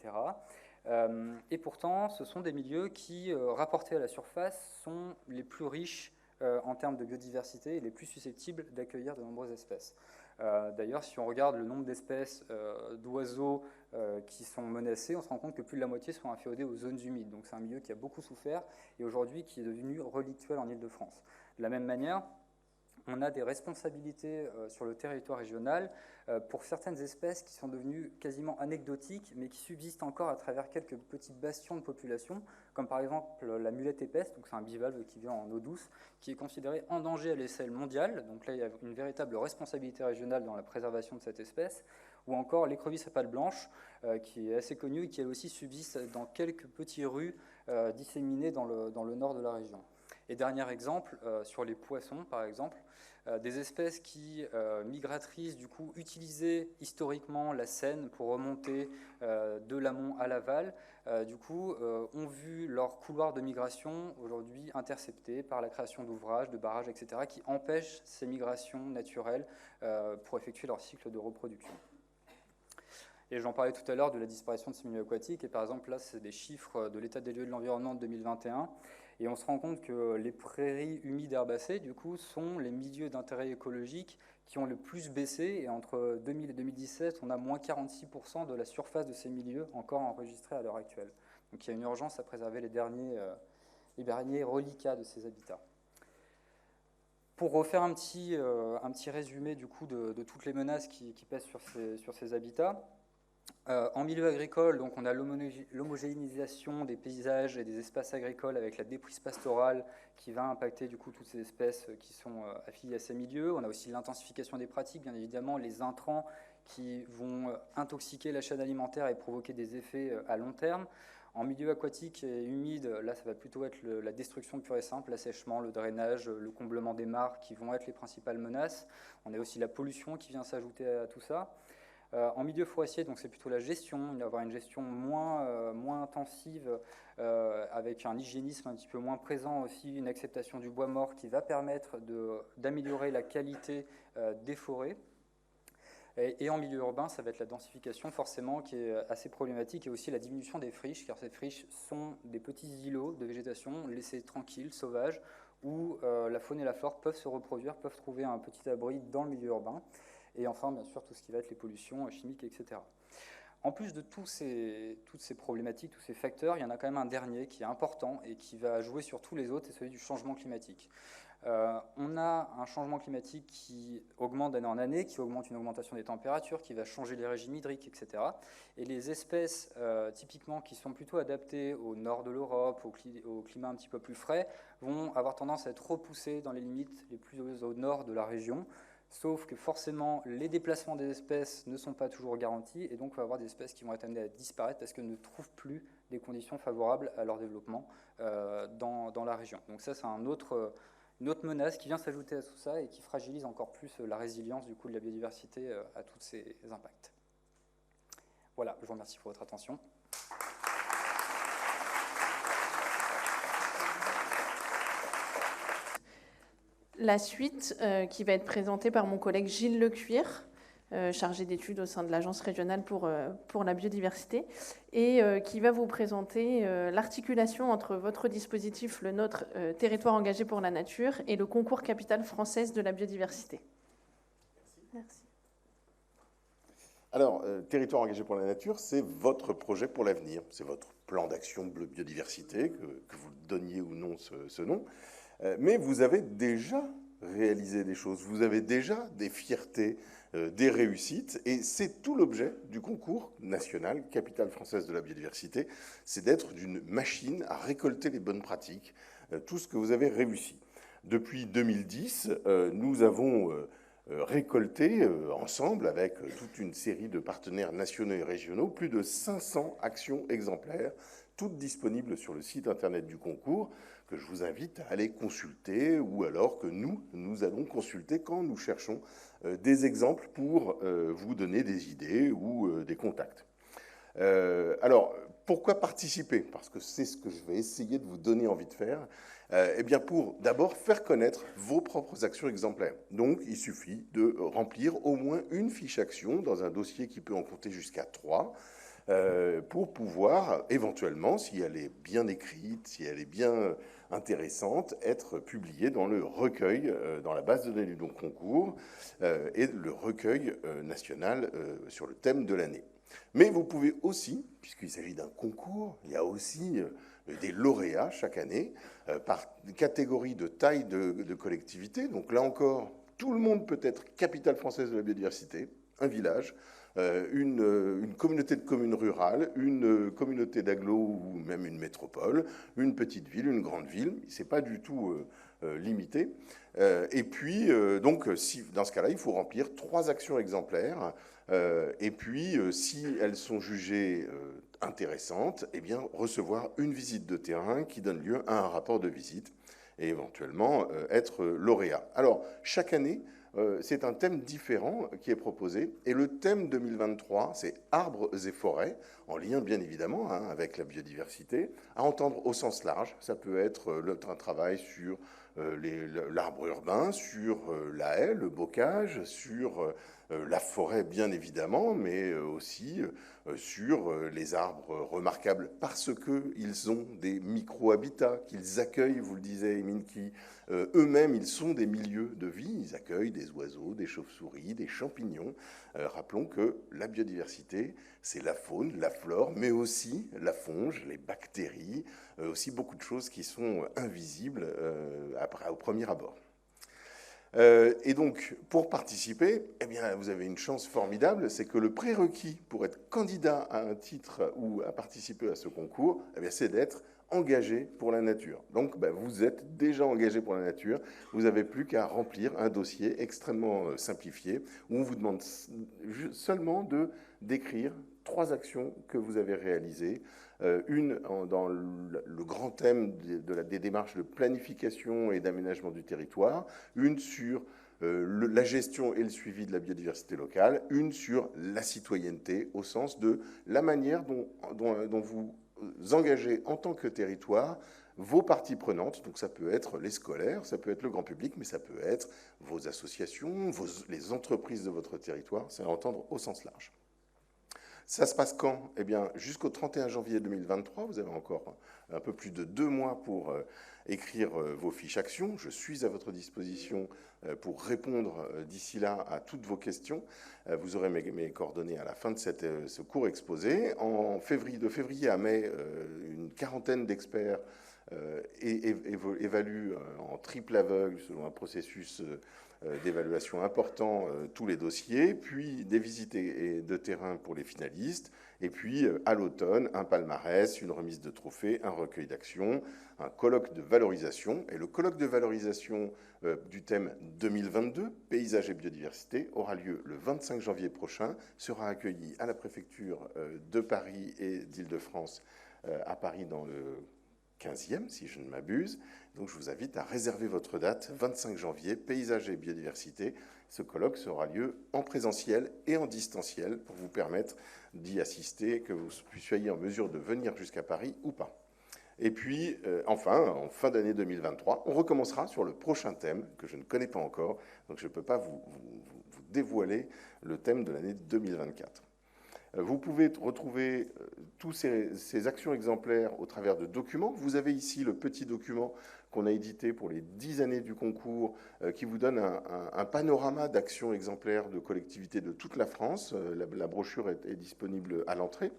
Et pourtant, ce sont des milieux qui, rapportés à la surface, sont les plus riches en termes de biodiversité et les plus susceptibles d'accueillir de nombreuses espèces. D'ailleurs, si on regarde le nombre d'espèces d'oiseaux qui sont menacés, on se rend compte que plus de la moitié sont inféodés aux zones humides. Donc c'est un milieu qui a beaucoup souffert et aujourd'hui qui est devenu relictuel en Île-de-France. De la même manière, on a des responsabilités sur le territoire régional pour certaines espèces qui sont devenues quasiment anecdotiques, mais qui subsistent encore à travers quelques petits bastions de population, comme par exemple la mulette épaisse, donc c'est un bivalve qui vit en eau douce, qui est considéré en danger à l'échelle mondiale. Donc là, il y a une véritable responsabilité régionale dans la préservation de cette espèce, ou encore l'écrevisse à pattes blanches, qui est assez connue et qui elle aussi subsiste dans quelques petits rues disséminés dans le nord de la région. Et dernier exemple, sur les poissons par exemple, des espèces qui, migratrices, du coup, utilisaient historiquement la Seine pour remonter de l'amont à l'aval, du coup, ont vu leur couloir de migration aujourd'hui intercepté par la création d'ouvrages, de barrages, etc., qui empêchent ces migrations naturelles pour effectuer leur cycle de reproduction. Et j'en parlais tout à l'heure de la disparition de ces milieux aquatiques, et par exemple là, c'est des chiffres de l'état des lieux de l'environnement de 2021, et on se rend compte que les prairies humides herbacées, du coup, sont les milieux d'intérêt écologique qui ont le plus baissé, et entre 2000 et 2017, on a moins 46% de la surface de ces milieux encore enregistrés à l'heure actuelle. Donc il y a une urgence à préserver les derniers reliquats de ces habitats. Pour refaire un petit résumé du coup, de toutes les menaces qui pèsent sur ces habitats, en milieu agricole, donc on a l'homogénéisation des paysages et des espaces agricoles avec la déprise pastorale qui va impacter du coup toutes ces espèces qui sont affiliées à ces milieux. On a aussi l'intensification des pratiques, bien évidemment, les intrants qui vont intoxiquer la chaîne alimentaire et provoquer des effets à long terme. En milieu aquatique et humide, là ça va plutôt être la destruction pure et simple, l'assèchement, le drainage, le comblement des mares qui vont être les principales menaces. On a aussi la pollution qui vient s'ajouter à tout ça. En milieu forestier, donc c'est plutôt la gestion, il va y avoir une gestion moins intensive, avec un hygiénisme un petit peu moins présent aussi, une acceptation du bois mort qui va permettre d'améliorer la qualité des forêts. Et en milieu urbain, ça va être la densification forcément qui est assez problématique, et aussi la diminution des friches, car ces friches sont des petits îlots de végétation laissés tranquilles, sauvages, où la faune et la flore peuvent se reproduire, peuvent trouver un petit abri dans le milieu urbain. Et enfin, bien sûr, tout ce qui va être les pollutions chimiques, etc. En plus de toutes ces problématiques, tous ces facteurs, il y en a quand même un dernier qui est important et qui va jouer sur tous les autres, c'est celui du changement climatique. On a un changement climatique qui augmente d'année en année, qui augmente une augmentation des températures, qui va changer les régimes hydriques, etc. Et les espèces, typiquement, qui sont plutôt adaptées au nord de l'Europe, au climat un petit peu plus frais, vont avoir tendance à être repoussées dans les limites les plus au nord de la région. Sauf que forcément, les déplacements des espèces ne sont pas toujours garantis, et donc on va avoir des espèces qui vont être amenées à disparaître parce qu'elles ne trouvent plus des conditions favorables à leur développement dans la région. Donc ça, c'est une autre menace qui vient s'ajouter à tout ça et qui fragilise encore plus la résilience du coup, de la biodiversité à tous ces impacts. Voilà, je vous remercie pour votre attention. La suite, qui va être présentée par mon collègue Gilles Lecuir, chargé d'études au sein de l'Agence régionale pour la biodiversité, et qui va vous présenter l'articulation entre votre dispositif, le nôtre, Territoire engagé pour la nature, et le concours Capitale française de la biodiversité. Merci. Alors, Territoire engagé pour la nature, c'est votre projet pour l'avenir, c'est votre plan d'action de biodiversité, que vous donniez ou non ce nom. Mais vous avez déjà réalisé des choses, vous avez déjà des fiertés, des réussites, et c'est tout l'objet du concours national Capitale française de la biodiversité, c'est d'être d'une machine à récolter les bonnes pratiques, tout ce que vous avez réussi. Depuis 2010, nous avons récolté ensemble avec toute une série de partenaires nationaux et régionaux, plus de 500 actions exemplaires, toutes disponibles sur le site internet du concours, que je vous invite à aller consulter, ou alors que nous allons consulter quand nous cherchons des exemples pour vous donner des idées ou des contacts. Alors, pourquoi participer? Parce que c'est ce que je vais essayer de vous donner envie de faire. Eh bien, pour d'abord faire connaître vos propres actions exemplaires. Donc, il suffit de remplir au moins une fiche action dans un dossier qui peut en compter jusqu'à 3, pour pouvoir éventuellement, si elle est bien écrite, si elle est bien intéressante, être publiée dans le recueil, dans la base de données du concours, et le recueil national sur le thème de l'année. Mais vous pouvez aussi, puisqu'il s'agit d'un concours, il y a aussi des lauréats chaque année, par catégorie de taille de collectivité. Donc là encore, tout le monde peut être capitale française de la biodiversité, un village, une communauté de communes rurales, une communauté d'agglo ou même une métropole, une petite ville, une grande ville. Ce n'est pas du tout limité. Et puis, donc, dans ce cas-là, il faut remplir 3 actions exemplaires. Et puis, si elles sont jugées intéressantes, eh bien, recevoir une visite de terrain qui donne lieu à un rapport de visite et éventuellement être lauréat. Alors, chaque année, c'est un thème différent qui est proposé. Et le thème 2023, c'est arbres et forêts, en lien bien évidemment avec la biodiversité, à entendre au sens large. Ça peut être un travail sur l'arbre urbain, sur la haie, le bocage, sur la forêt bien évidemment, mais aussi sur les arbres remarquables parce qu'ils ont des micro-habitats qu'ils accueillent, vous le disiez, Émile, qui eux-mêmes, ils sont des milieux de vie, ils accueillent des oiseaux, des chauves-souris, des champignons. Rappelons que la biodiversité, c'est la faune, la flore, mais aussi la fonge, les bactéries, aussi beaucoup de choses qui sont invisibles au premier abord. Et donc, pour participer, eh bien, vous avez une chance formidable, c'est que le prérequis pour être candidat à un titre ou à participer à ce concours, eh bien, c'est d'être engagé pour la nature. Donc, vous êtes déjà engagé pour la nature, vous n'avez plus qu'à remplir un dossier extrêmement simplifié où on vous demande seulement de décrire 3 actions que vous avez réalisées, une dans le grand thème des démarches de planification et d'aménagement du territoire, une sur la gestion et le suivi de la biodiversité locale, une sur la citoyenneté au sens de la manière dont vous engagez en tant que territoire vos parties prenantes. Donc ça peut être les scolaires, ça peut être le grand public, mais ça peut être vos associations, les entreprises de votre territoire, c'est à entendre au sens large. Ça se passe quand? Eh bien, jusqu'au 31 janvier 2023, vous avez encore un peu plus de 2 mois pour écrire vos fiches actions. Je suis à votre disposition pour répondre d'ici là à toutes vos questions. Vous aurez mes coordonnées à la fin de ce court exposé. De février à mai, une quarantaine d'experts évaluent en triple aveugle, selon un processus d'évaluation important, tous les dossiers, puis des visites de terrain pour les finalistes, et puis à l'automne, un palmarès, une remise de trophées, un recueil d'actions, un colloque de valorisation. Et le colloque de valorisation du thème 2022, paysage et biodiversité, aura lieu le 25 janvier prochain, sera accueilli à la préfecture de Paris et d'Île-de-France, à Paris dans le 15e, si je ne m'abuse. Donc je vous invite à réserver votre date, 25 janvier, paysage et biodiversité. Ce colloque aura lieu en présentiel et en distanciel pour vous permettre d'y assister, que vous soyez en mesure de venir jusqu'à Paris ou pas. Et puis, enfin, en fin d'année 2023, on recommencera sur le prochain thème que je ne connais pas encore, donc je ne peux pas vous dévoiler le thème de l'année 2024. Vous pouvez retrouver tous ces actions exemplaires au travers de documents. Vous avez ici le petit document qu'on a édité pour les 10 années du concours, qui vous donne un panorama d'actions exemplaires de collectivités de toute la France. La brochure est disponible à l'entrée.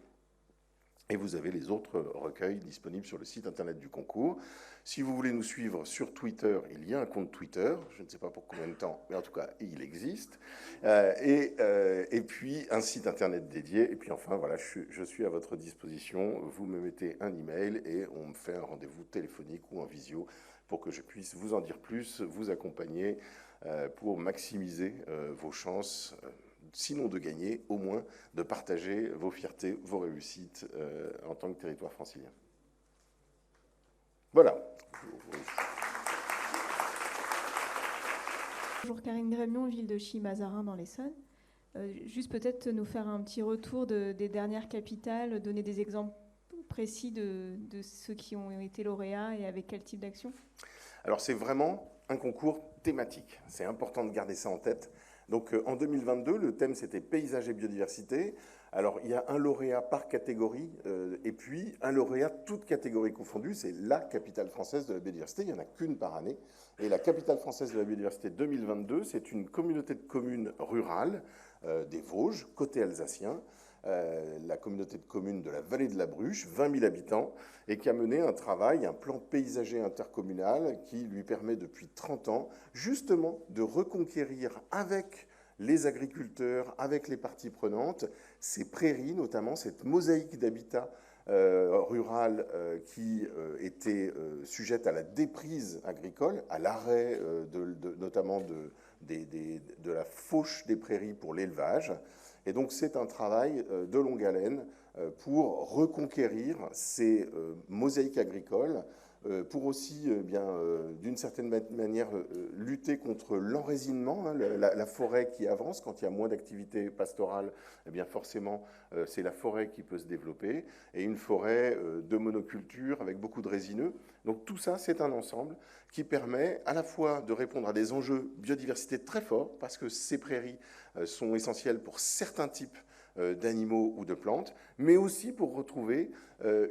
Et vous avez les autres recueils disponibles sur le site internet du concours. Si vous voulez nous suivre sur Twitter, il y a un compte Twitter, je ne sais pas pour combien de temps, mais en tout cas, il existe. Et puis, un site internet dédié. Et puis enfin, voilà, je suis à votre disposition. Vous me mettez un email et on me fait un rendez-vous téléphonique ou en visio pour que je puisse vous en dire plus, vous accompagner pour maximiser vos chances, sinon de gagner, au moins de partager vos fiertés, vos réussites en tant que territoire francilien. Voilà. Bonjour, Karine Grémion, ville de Chie-Mazarin dans l'Essonne. Juste peut-être nous faire un petit retour des dernières capitales, donner des exemples précis de ceux qui ont été lauréats et avec quel type d'action? Alors c'est vraiment un concours thématique. C'est important de garder ça en tête. Donc en 2022, le thème c'était paysage et biodiversité. Alors il y a un lauréat par catégorie et puis un lauréat toutes catégories confondues. C'est la capitale française de la biodiversité. Il n'y en a qu'une par année. Et la capitale française de la biodiversité 2022, c'est une communauté de communes rurales des Vosges, côté alsacien, la communauté de communes de la vallée de la Bruche, 20 000 habitants, et qui a mené un travail, un plan paysager intercommunal qui lui permet depuis 30 ans justement de reconquérir avec les agriculteurs, avec les parties prenantes, ces prairies, notamment cette mosaïque d'habitat rural qui était sujette à la déprise agricole, à l'arrêt notamment de la fauche des prairies pour l'élevage. Et donc c'est un travail de longue haleine pour reconquérir ces mosaïques agricoles, pour aussi, d'une certaine manière, lutter contre l'enraisinement, hein, la forêt qui avance. Quand il y a moins d'activité pastorale, eh bien forcément, c'est la forêt qui peut se développer, et une forêt de monoculture avec beaucoup de résineux. Donc tout ça, c'est un ensemble qui permet à la fois de répondre à des enjeux biodiversité très forts, parce que ces prairies sont essentielles pour certains types d'animaux ou de plantes, mais aussi pour retrouver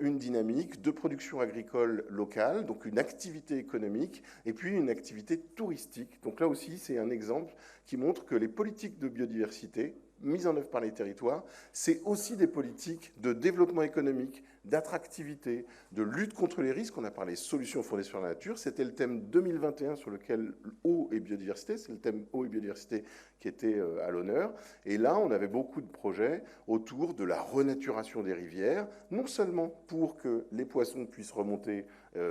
une dynamique de production agricole locale, donc une activité économique, et puis une activité touristique. Donc là aussi, c'est un exemple qui montre que les politiques de biodiversité mises en œuvre par les territoires, c'est aussi des politiques de développement économique, d'attractivité, de lutte contre les risques. On a parlé solutions fondées sur la nature. C'était le thème 2021 sur lequel eau et biodiversité, c'est le thème eau et biodiversité qui était à l'honneur. Et là, on avait beaucoup de projets autour de la renaturation des rivières, non seulement pour que les poissons puissent remonter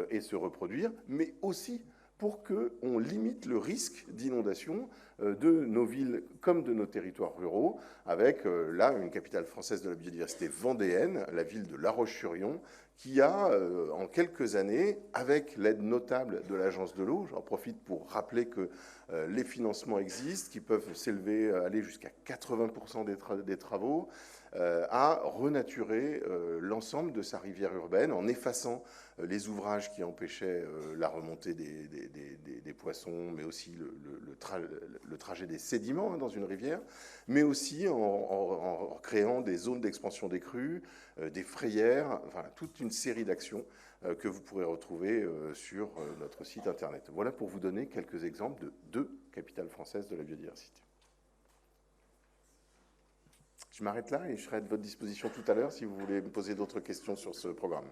et se reproduire, mais aussi pour qu'on limite le risque d'inondation de nos villes comme de nos territoires ruraux, avec là une capitale française de la biodiversité vendéenne, la ville de La Roche-sur-Yon, qui a en quelques années, avec l'aide notable de l'Agence de l'eau, j'en profite pour rappeler que les financements existent, qui peuvent s'élever, aller jusqu'à 80% des travaux, à renaturer l'ensemble de sa rivière urbaine en effaçant les ouvrages qui empêchaient la remontée des poissons, mais aussi le trajet des sédiments dans une rivière, mais aussi en créant des zones d'expansion des crues, des frayères, enfin, toute une série d'actions que vous pourrez retrouver sur notre site internet. Voilà pour vous donner quelques exemples de 2 capitales françaises de la biodiversité. Je m'arrête là et je serai à votre disposition tout à l'heure si vous voulez me poser d'autres questions sur ce programme.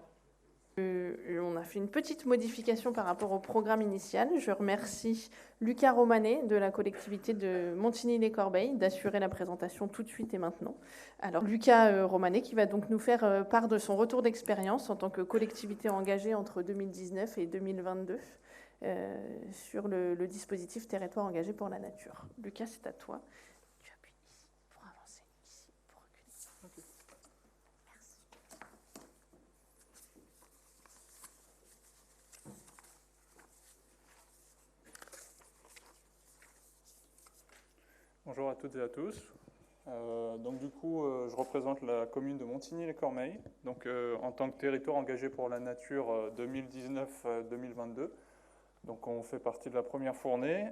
On a fait une petite modification par rapport au programme initial. Je remercie Lucas Romanet de la collectivité de Montigny-les-Corbeilles d'assurer la présentation tout de suite et maintenant. Alors Lucas Romanet qui va donc nous faire part de son retour d'expérience en tant que collectivité engagée entre 2019 et 2022 sur le dispositif Territoire engagé pour la nature. Lucas, c'est à toi. Tu appuies ici pour avancer, ici pour reculer. Okay. Merci. Bonjour à toutes et à tous. Donc du coup, je représente la commune de Montigny-les-Corbeilles, donc en tant que territoire engagé pour la nature 2019-2022. Donc on fait partie de la première fournée.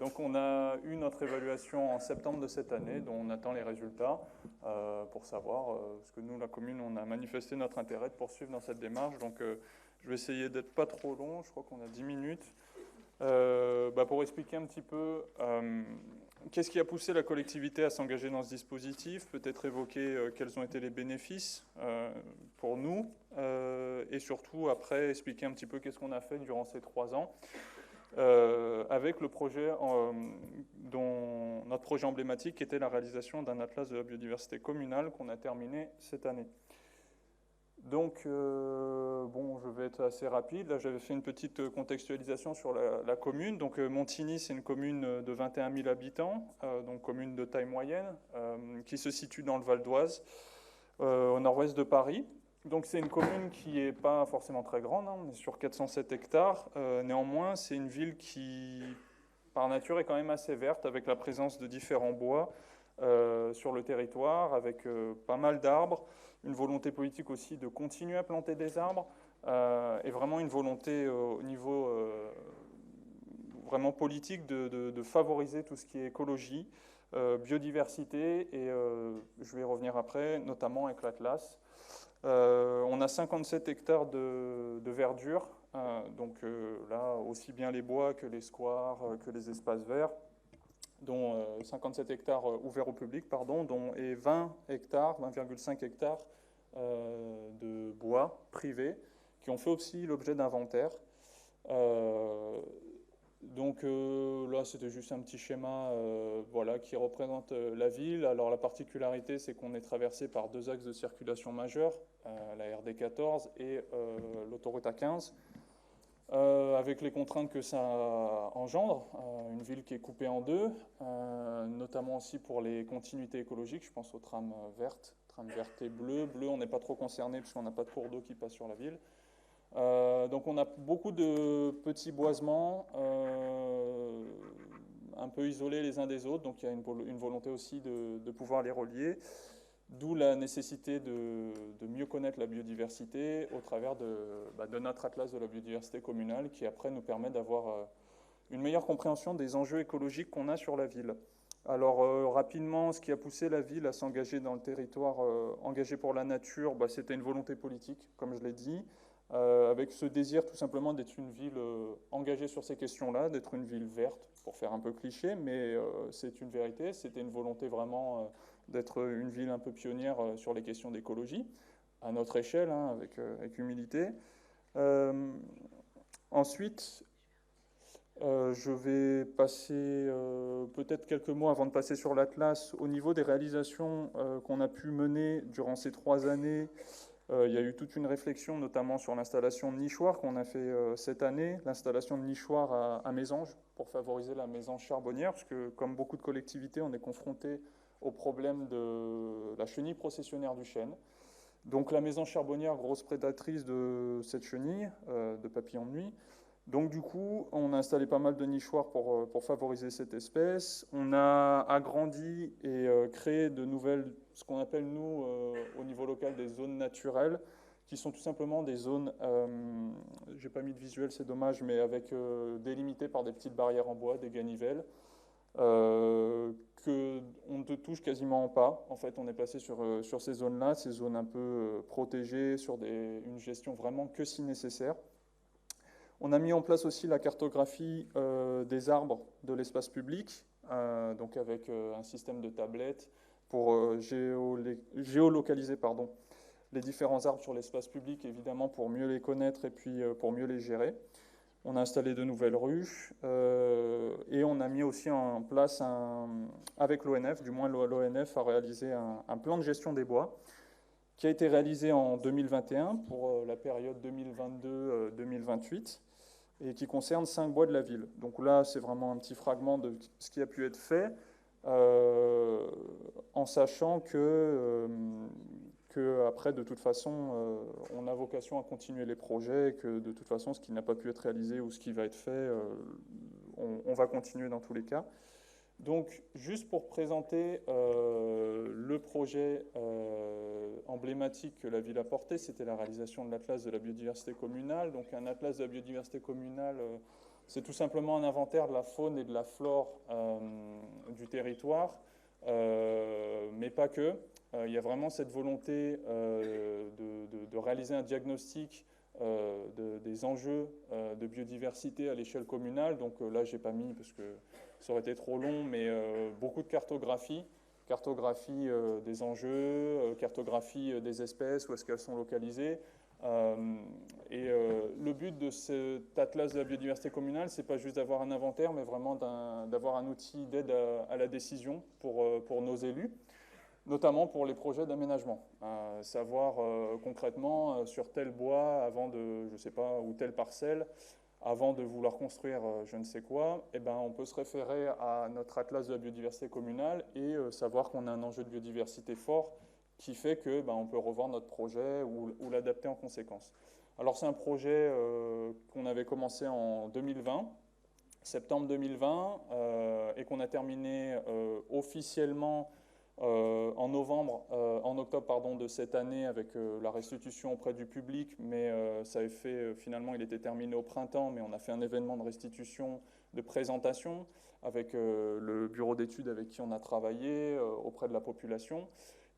Donc on a eu notre évaluation en septembre de cette année, dont on attend les résultats pour savoir, parce que nous, la commune, on a manifesté notre intérêt de poursuivre dans cette démarche. Donc je vais essayer d'être pas trop long, je crois qu'on a 10 minutes. Pour expliquer un petit peu qu'est-ce qui a poussé la collectivité à s'engager dans ce dispositif, peut-être évoquer quels ont été les bénéfices pour nous, et surtout après expliquer un petit peu qu'est-ce qu'on a fait durant ces 3 ans avec le projet, notre projet emblématique qui était la réalisation d'un atlas de la biodiversité communale qu'on a terminé cette année. Donc, bon, je vais être assez rapide. Là, j'avais fait une petite contextualisation sur la commune. Donc, Montigny, c'est une commune de 21 000 habitants, donc commune de taille moyenne, qui se situe dans le Val d'Oise, au nord-ouest de Paris. Donc, c'est une commune qui n'est pas forcément très grande, hein, on est sur 407 hectares. Néanmoins, c'est une ville qui, par nature, est quand même assez verte, avec la présence de différents bois sur le territoire, avec pas mal d'arbres. Une volonté politique aussi de continuer à planter des arbres et vraiment une volonté au niveau vraiment politique de favoriser tout ce qui est écologie, biodiversité et je vais y revenir après, notamment avec l'Atlas. On a 57 hectares de verdure, donc là aussi bien les bois que les squares, que les espaces verts, dont 57 hectares ouverts au public, pardon, dont et 20 hectares, 20,5 hectares de bois privés, qui ont fait aussi l'objet d'inventaires. Donc là, c'était juste un petit schéma voilà, qui représente la ville. Alors la particularité, c'est qu'on est traversé par deux axes de circulation majeurs, la RD 14 et l'autoroute A15. Avec les contraintes que ça engendre, une ville qui est coupée en deux, notamment aussi pour les continuités écologiques, je pense aux trams vertes et bleues. Bleu, on n'est pas trop concerné puisqu'on n'a pas de cours d'eau qui passe sur la ville. Donc on a beaucoup de petits boisements, un peu isolés les uns des autres, donc il y a une volonté aussi de pouvoir les relier. D'où la nécessité de mieux connaître la biodiversité au travers de notre atlas de la biodiversité communale qui après nous permet d'avoir une meilleure compréhension des enjeux écologiques qu'on a sur la ville. Alors rapidement, ce qui a poussé la ville à s'engager dans le territoire engagé pour la nature, c'était une volonté politique, comme je l'ai dit, avec ce désir tout simplement d'être une ville engagée sur ces questions-là, d'être une ville verte, pour faire un peu cliché, mais c'est une vérité, c'était une volonté vraiment d'être une ville un peu pionnière sur les questions d'écologie, à notre échelle, hein, avec humilité. Ensuite, je vais passer peut-être quelques mots avant de passer sur l'Atlas. Au niveau des réalisations qu'on a pu mener durant ces 3 années, il y a eu toute une réflexion, notamment sur l'installation de nichoirs qu'on a fait cette année, l'installation de nichoirs à Mésanges, pour favoriser la mésange charbonnière, parce que comme beaucoup de collectivités, on est confronté au problème de la chenille processionnaire du chêne. Donc la mésange charbonnière, grosse prédatrice de cette chenille, de papillon de nuit. Donc du coup, on a installé pas mal de nichoirs pour favoriser cette espèce. On a agrandi et créé de nouvelles, ce qu'on appelle nous, au niveau local, des zones naturelles, qui sont tout simplement des zones, j'ai pas mis de visuel, c'est dommage, mais avec délimitées par des petites barrières en bois, des ganivelles, qu'on ne touche quasiment pas. En fait, on est passé sur ces zones-là, ces zones un peu protégées, sur une gestion vraiment que si nécessaire. On a mis en place aussi la cartographie des arbres de l'espace public, donc avec un système de tablettes pour géolocaliser les différents arbres sur l'espace public, évidemment pour mieux les connaître et puis pour mieux les gérer. On a installé de nouvelles ruches et on a mis aussi en place, avec l'ONF, du moins l'ONF a réalisé un plan de gestion des bois qui a été réalisé en 2021 pour la période 2022-2028 et qui concerne 5 bois de la ville. Donc là, c'est vraiment un petit fragment de ce qui a pu être fait, en sachant que après, de toute façon, on a vocation à continuer les projets, et que de toute façon, ce qui n'a pas pu être réalisé ou ce qui va être fait, on va continuer dans tous les cas. Donc, juste pour présenter le projet emblématique que la ville a porté, c'était la réalisation de l'Atlas de la biodiversité communale. Donc, un Atlas de la biodiversité communale, c'est tout simplement un inventaire de la faune et de la flore du territoire, mais pas que. Il y a vraiment cette volonté de réaliser un diagnostic des enjeux de biodiversité à l'échelle communale. Donc là, je n'ai pas mis parce que ça aurait été trop long, mais beaucoup de cartographie des enjeux, cartographie des espèces, où est-ce qu'elles sont localisées. Le but de cet atlas de la biodiversité communale, c'est pas juste d'avoir un inventaire, mais vraiment d'avoir un outil d'aide à la décision pour nos élus. notamment pour les projets d'aménagement. Savoir concrètement sur tel bois, avant de, je sais pas, ou telle parcelle, avant de vouloir construire je ne sais quoi, eh ben, on peut se référer à notre atlas de la biodiversité communale et savoir qu'on a un enjeu de biodiversité fort qui fait que on peut revoir notre projet ou l'adapter en conséquence. Alors c'est un projet qu'on avait commencé en 2020, septembre 2020, et qu'on a terminé officiellement en octobre pardon, de cette année avec la restitution auprès du public, mais ça avait fait, finalement il était terminé au printemps, mais on a fait un événement de restitution, de présentation avec le bureau d'études avec qui on a travaillé auprès de la population.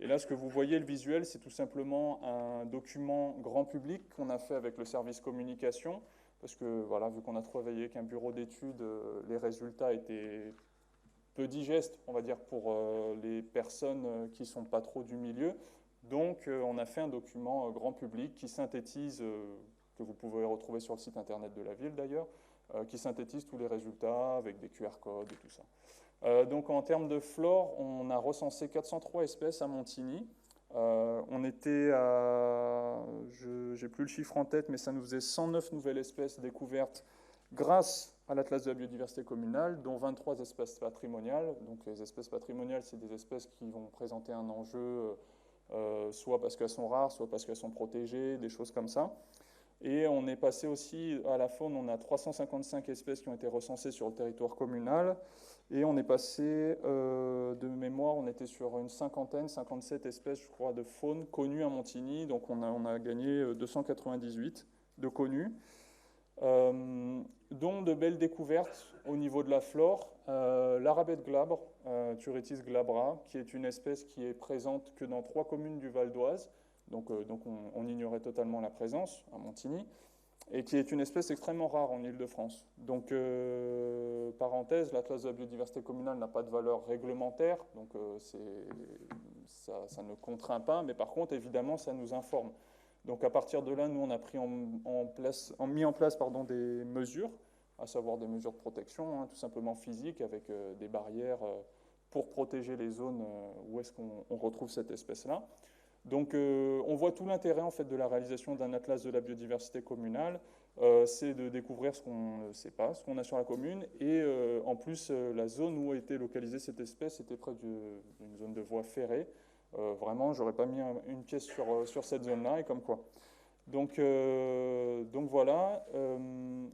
Et là, ce que vous voyez, le visuel, c'est tout simplement un document grand public qu'on a fait avec le service communication, parce que voilà, vu qu'on a travaillé avec un bureau d'études, les résultats étaient peu digestes, on va dire, pour les personnes qui ne sont pas trop du milieu. Donc, on a fait un document grand public qui synthétise, que vous pouvez retrouver sur le site internet de la ville d'ailleurs, qui synthétise tous les résultats avec des QR codes et tout ça. Donc en termes de flore, on a recensé 403 espèces à Montigny. On était à, je n'ai plus le chiffre en tête, mais ça nous faisait 109 nouvelles espèces découvertes grâce à l'Atlas de la biodiversité communale, dont 23 espèces patrimoniales. Donc les espèces patrimoniales, c'est des espèces qui vont présenter un enjeu, soit parce qu'elles sont rares, soit parce qu'elles sont protégées, des choses comme ça. Et on est passé aussi à la faune, on a 355 espèces qui ont été recensées sur le territoire communal. Et on est passé, de mémoire, on était sur une 57 espèces, je crois, de faune connues à Montigny. Donc on a gagné 298 de connues, dont de belles découvertes au niveau de la flore. L'arabette glabre, Turritis glabra, qui est une espèce qui est présente que dans 3 communes du Val d'Oise. Donc on ignorait totalement la présence à Montigny, et qui est une espèce extrêmement rare en Île-de-France. Donc, parenthèse, l'Atlas de la biodiversité communale n'a pas de valeur réglementaire, donc ça ne contraint pas, mais par contre, évidemment, ça nous informe. Donc, à partir de là, nous, on a mis en place des mesures, à savoir des mesures de protection, tout simplement physiques, avec des barrières pour protéger les zones où est-ce qu'on retrouve cette espèce-là. Donc on voit tout l'intérêt en fait de la réalisation d'un atlas de la biodiversité communale, c'est de découvrir ce qu'on ne sait pas, ce qu'on a sur la commune, et en plus la zone où a été localisée cette espèce était près d'une zone de voie ferrée. Vraiment, j'aurais pas mis une pièce sur cette zone-là, et comme quoi. Donc voilà,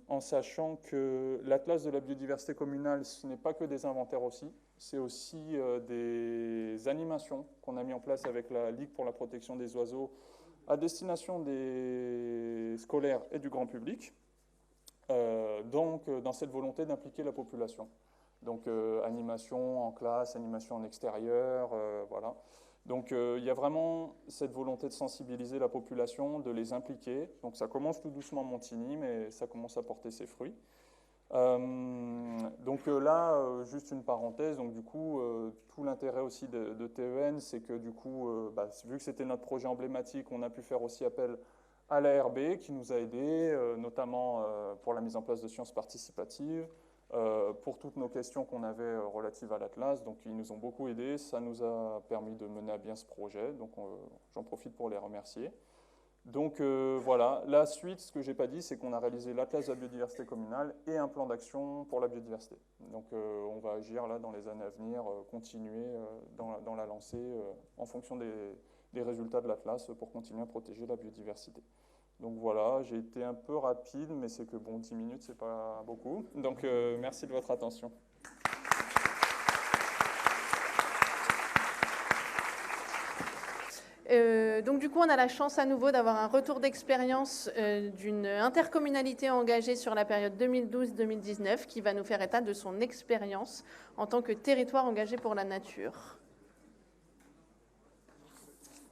en sachant que l'Atlas de la biodiversité communale, ce n'est pas que des inventaires aussi, c'est aussi des animations qu'on a mis en place avec la Ligue pour la protection des oiseaux à destination des scolaires et du grand public, donc dans cette volonté d'impliquer la population. Donc animation en classe, animation en extérieur, voilà. Donc il y a vraiment cette volonté de sensibiliser la population, de les impliquer. Donc ça commence tout doucement à Montigny, mais ça commence à porter ses fruits. Donc là, juste une parenthèse, donc du coup, tout l'intérêt aussi de TEN, c'est que du coup, vu que c'était notre projet emblématique, on a pu faire aussi appel à l'ARB qui nous a aidés, notamment pour la mise en place de sciences participatives, pour toutes nos questions qu'on avait relatives à l'Atlas. Donc ils nous ont beaucoup aidés, ça nous a permis de mener à bien ce projet, donc j'en profite pour les remercier. Donc voilà, la suite, ce que je n'ai pas dit, c'est qu'on a réalisé l'Atlas de la biodiversité communale et un plan d'action pour la biodiversité. Donc on va agir là dans les années à venir, continuer dans la lancée en fonction des résultats de l'Atlas pour continuer à protéger la biodiversité. Donc voilà, j'ai été un peu rapide, mais c'est que bon, 10 minutes, c'est pas beaucoup. Donc merci de votre attention. Donc du coup, on a la chance à nouveau d'avoir un retour d'expérience d'une intercommunalité engagée sur la période 2012-2019 qui va nous faire état de son expérience en tant que territoire engagé pour la nature.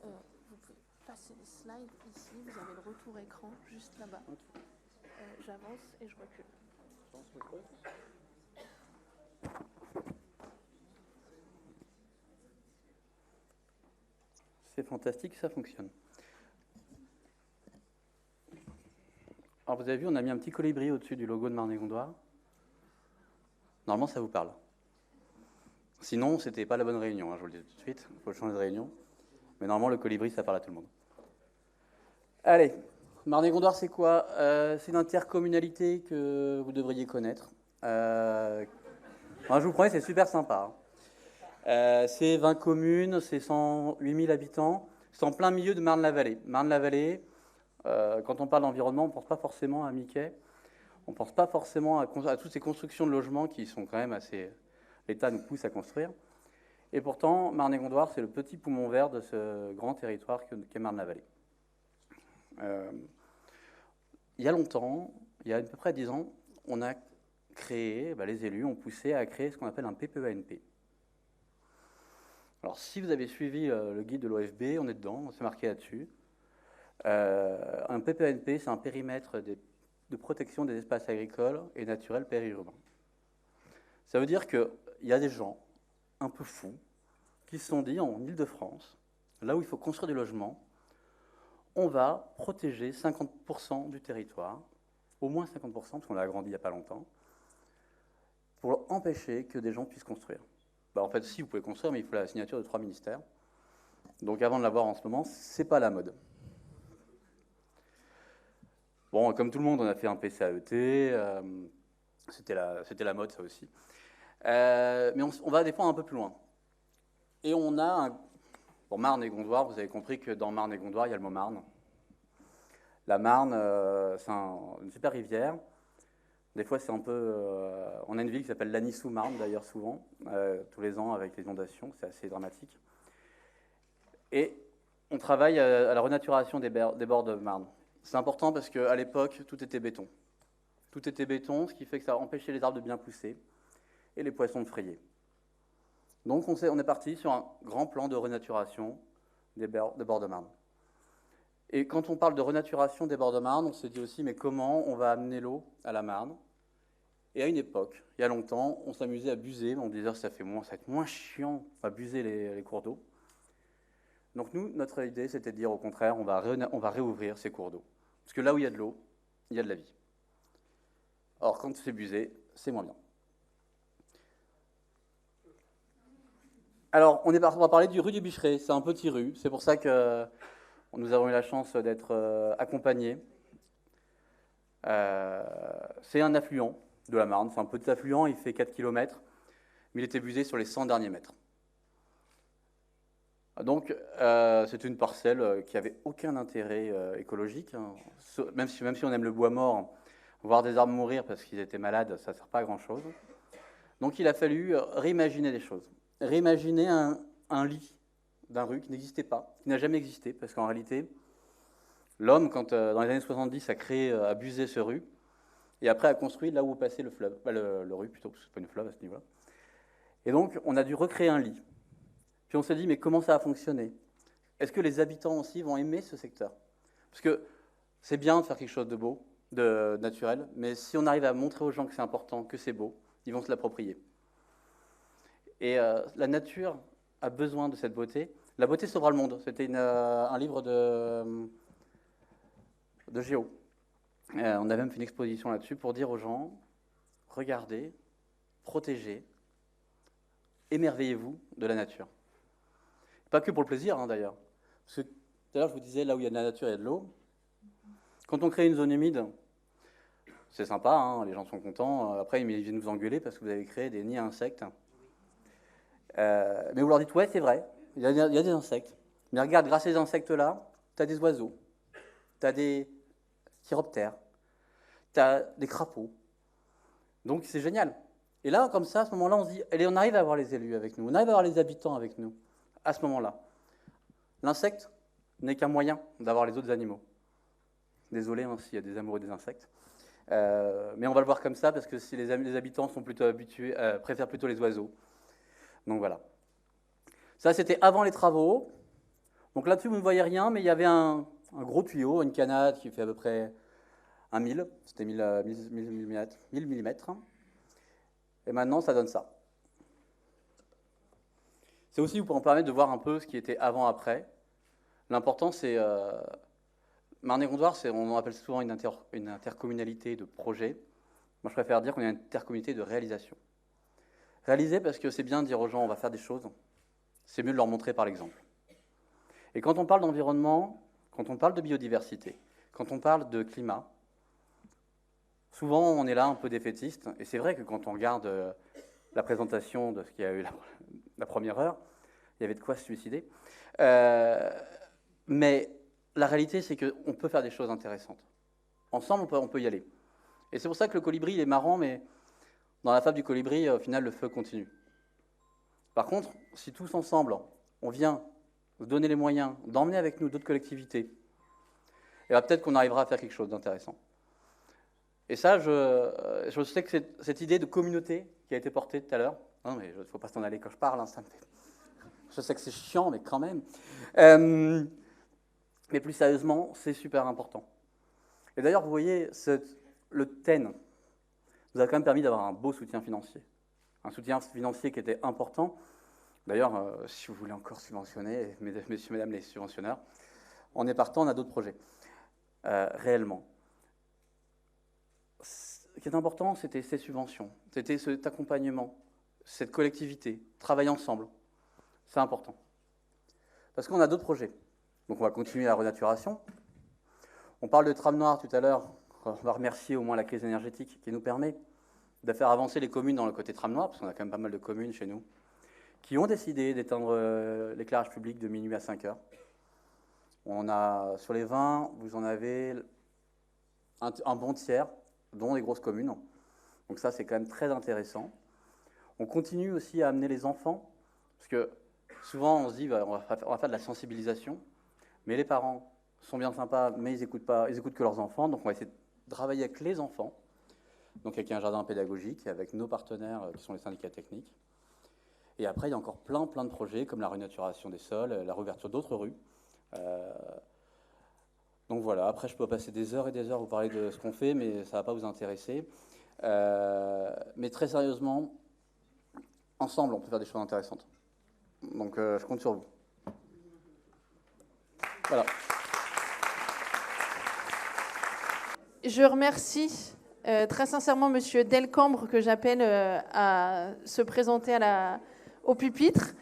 Vous pouvez passer les slides ici, vous avez le retour écran juste là-bas. J'avance et je recule. C'est fantastique, ça fonctionne. Alors vous avez vu, on a mis un petit colibri au-dessus du logo de Marne-et-Gondoire. Normalement, ça vous parle. Sinon, c'était pas la bonne réunion, hein, je vous le dis tout de suite. Il faut changer de réunion. Mais normalement, le colibri, ça parle à tout le monde. Allez, Marne-et-Gondoire, c'est quoi? C'est une intercommunalité que vous devriez connaître. Je vous promets, c'est super sympa. C'est 20 communes, c'est 108 000 habitants. C'est en plein milieu de Marne-la-Vallée. Marne-la-Vallée, quand on parle d'environnement, on ne pense pas forcément à Mickey. On ne pense pas forcément à toutes ces constructions de logements qui sont quand même assez... L'État nous pousse à construire. Et pourtant, Marne-et-Gondoire, c'est le petit poumon vert de ce grand territoire qu'est Marne-la-Vallée. Il y a longtemps, il y a à peu près 10 ans, on a créé, les élus ont poussé à créer ce qu'on appelle un PPENP. Alors, si vous avez suivi le guide de l'OFB, on est dedans, c'est marqué là-dessus. Un PPENP, c'est un périmètre de protection des espaces agricoles et naturels périurbains. Ça veut dire qu'il y a des gens un peu fous qui se sont dit, en Île-de-France, là où il faut construire du logement, on va protéger 50% du territoire, au moins 50%, parce qu'on l'a agrandi il n'y a pas longtemps, pour empêcher que des gens puissent construire. En fait, si, vous pouvez construire, mais il faut la signature de 3 ministères. Donc avant de l'avoir en ce moment, c'est pas la mode. Bon, comme tout le monde, on a fait un PCAET, c'était la mode, ça aussi. Mais on va des fois un peu plus loin. Et on a, pour Marne et Gondoire, vous avez compris que dans Marne et Gondoire, il y a le mot Marne. La Marne, c'est une super rivière. Des fois, c'est un peu... on a une ville qui s'appelle Lagny-sous-Marne, d'ailleurs, souvent, tous les ans, avec les inondations. C'est assez dramatique. Et on travaille à la renaturation des bords de Marne. C'est important parce qu'à l'époque, tout était béton. Tout était béton, ce qui fait que ça empêchait les arbres de bien pousser et les poissons de frayer. Donc, on est parti sur un grand plan de renaturation des bords de Marne. Et quand on parle de renaturation des bords de Marne, on s'est dit aussi, mais comment on va amener l'eau à la Marne? Et à une époque, il y a longtemps, on s'amusait à buser. On disait, ça va être moins chiant à buser les cours d'eau. Donc nous, notre idée, c'était de dire au contraire, on va réouvrir ces cours d'eau. Parce que là où il y a de l'eau, il y a de la vie. Or, quand c'est busé, c'est moins bien. Alors, on va parler du rue du Bicheret. C'est un petit rue. C'est pour ça que nous avons eu la chance d'être accompagnés. C'est un affluent de la Marne. C'est un petit affluent, il fait 4 km, mais il était busé sur les 100 derniers mètres. Donc, c'est une parcelle qui n'avait aucun intérêt écologique. Hein. Même si on aime le bois mort, voir des arbres mourir parce qu'ils étaient malades, ça ne sert pas à grand-chose. Donc, il a fallu réimaginer les choses. Réimaginer un lit d'un rue qui n'existait pas, qui n'a jamais existé, parce qu'en réalité, l'homme, quand dans les années 70, a busé ce rue, et après a construit là où passait le fleuve, le rue plutôt, parce que ce n'est pas une fleuve à ce niveau-là. Et donc, on a dû recréer un lit. Puis on s'est dit, mais comment ça a fonctionné? Est-ce que les habitants aussi vont aimer ce secteur? Parce que c'est bien de faire quelque chose de beau, de naturel, mais si on arrive à montrer aux gens que c'est important, que c'est beau, ils vont se l'approprier. Et la nature a besoin de cette beauté. La beauté sauvera le monde. C'était un livre de Géo. On a même fait une exposition là-dessus pour dire aux gens, regardez, protégez, émerveillez-vous de la nature. Pas que pour le plaisir, hein, d'ailleurs. Parce que tout à l'heure, je vous disais, là où il y a de la nature, il y a de l'eau. Quand on crée une zone humide, c'est sympa, hein, les gens sont contents. Après, ils viennent vous engueuler parce que vous avez créé des nids à insectes. Mais vous leur dites, ouais, c'est vrai, il y a des insectes. Mais regarde, grâce à ces insectes-là, tu as des oiseaux, tu as des chiroptères, tu as des crapauds. Donc, c'est génial. Et là, comme ça, à ce moment-là, on se dit, allez, on arrive à avoir les élus avec nous, on arrive à avoir les habitants avec nous, à ce moment-là. L'insecte n'est qu'un moyen d'avoir les autres animaux. Désolé hein, s'il y a des amoureux des insectes. Mais on va le voir comme ça, parce que si les habitants sont plutôt habitués, préfèrent plutôt les oiseaux. Donc voilà. Ça, c'était avant les travaux. Donc là-dessus, vous ne voyez rien, mais il y avait un gros tuyau, une canade qui fait à peu près 1 000. C'était 1000 mm. Et maintenant, ça donne ça. C'est aussi pour en permettre de voir un peu ce qui était avant-après. L'important, c'est... Marne-et-Gondoire, on appelle souvent une intercommunalité de projet. Moi, je préfère dire qu'on est une intercommunalité de réalisation. Réaliser parce que c'est bien de dire aux gens on va faire des choses, c'est mieux de leur montrer par l'exemple. Et quand on parle d'environnement, quand on parle de biodiversité, quand on parle de climat, souvent on est là un peu défaitiste, et c'est vrai que quand on regarde la présentation de ce qu'il y a eu la première heure, il y avait de quoi se suicider. Mais la réalité, c'est qu'on peut faire des choses intéressantes. Ensemble, on peut y aller. Et c'est pour ça que le colibri, il est marrant, mais dans la fable du colibri, au final, le feu continue. Par contre, si tous ensemble, on vient nous donner les moyens d'emmener avec nous d'autres collectivités, et bien peut-être qu'on arrivera à faire quelque chose d'intéressant. Et ça, je sais que cette idée de communauté qui a été portée tout à l'heure, non mais il ne faut pas s'en aller quand je parle, hein, ça me fait... Je sais que c'est chiant, mais quand même. Mais plus sérieusement, c'est super important. Et d'ailleurs, vous voyez, le TEN nous a quand même permis d'avoir un beau soutien financier. Un soutien financier qui était important. D'ailleurs, si vous voulez encore subventionner, messieurs, mesdames les subventionneurs, en est partant, on a d'autres projets, réellement. Ce qui est important, c'était ces subventions, c'était cet accompagnement, cette collectivité, travailler ensemble. C'est important. Parce qu'on a d'autres projets. Donc on va continuer la renaturation. On parle de tram noir tout à l'heure. On va remercier au moins la crise énergétique qui nous permet de faire avancer les communes dans le côté tram noir, parce qu'on a quand même pas mal de communes chez nous, qui ont décidé d'éteindre l'éclairage public de minuit à 5 heures. On a, sur les 20, vous en avez un bon tiers, dont les grosses communes. Donc ça, c'est quand même très intéressant. On continue aussi à amener les enfants, parce que souvent, on se dit, on va faire de la sensibilisation, mais les parents sont bien sympas, mais ils n'écoutent que leurs enfants, donc on va essayer de travailler avec les enfants, donc avec un jardin pédagogique, avec nos partenaires qui sont les syndicats techniques. Et après, il y a encore plein de projets, comme la renaturation des sols, la réouverture d'autres rues. Donc voilà, après je peux passer des heures et des heures à vous parler de ce qu'on fait, mais ça ne va pas vous intéresser. Mais très sérieusement, ensemble, on peut faire des choses intéressantes. Donc je compte sur vous. Voilà. Je remercie très sincèrement Monsieur Delcambre, que j'appelle à se présenter au pupitre,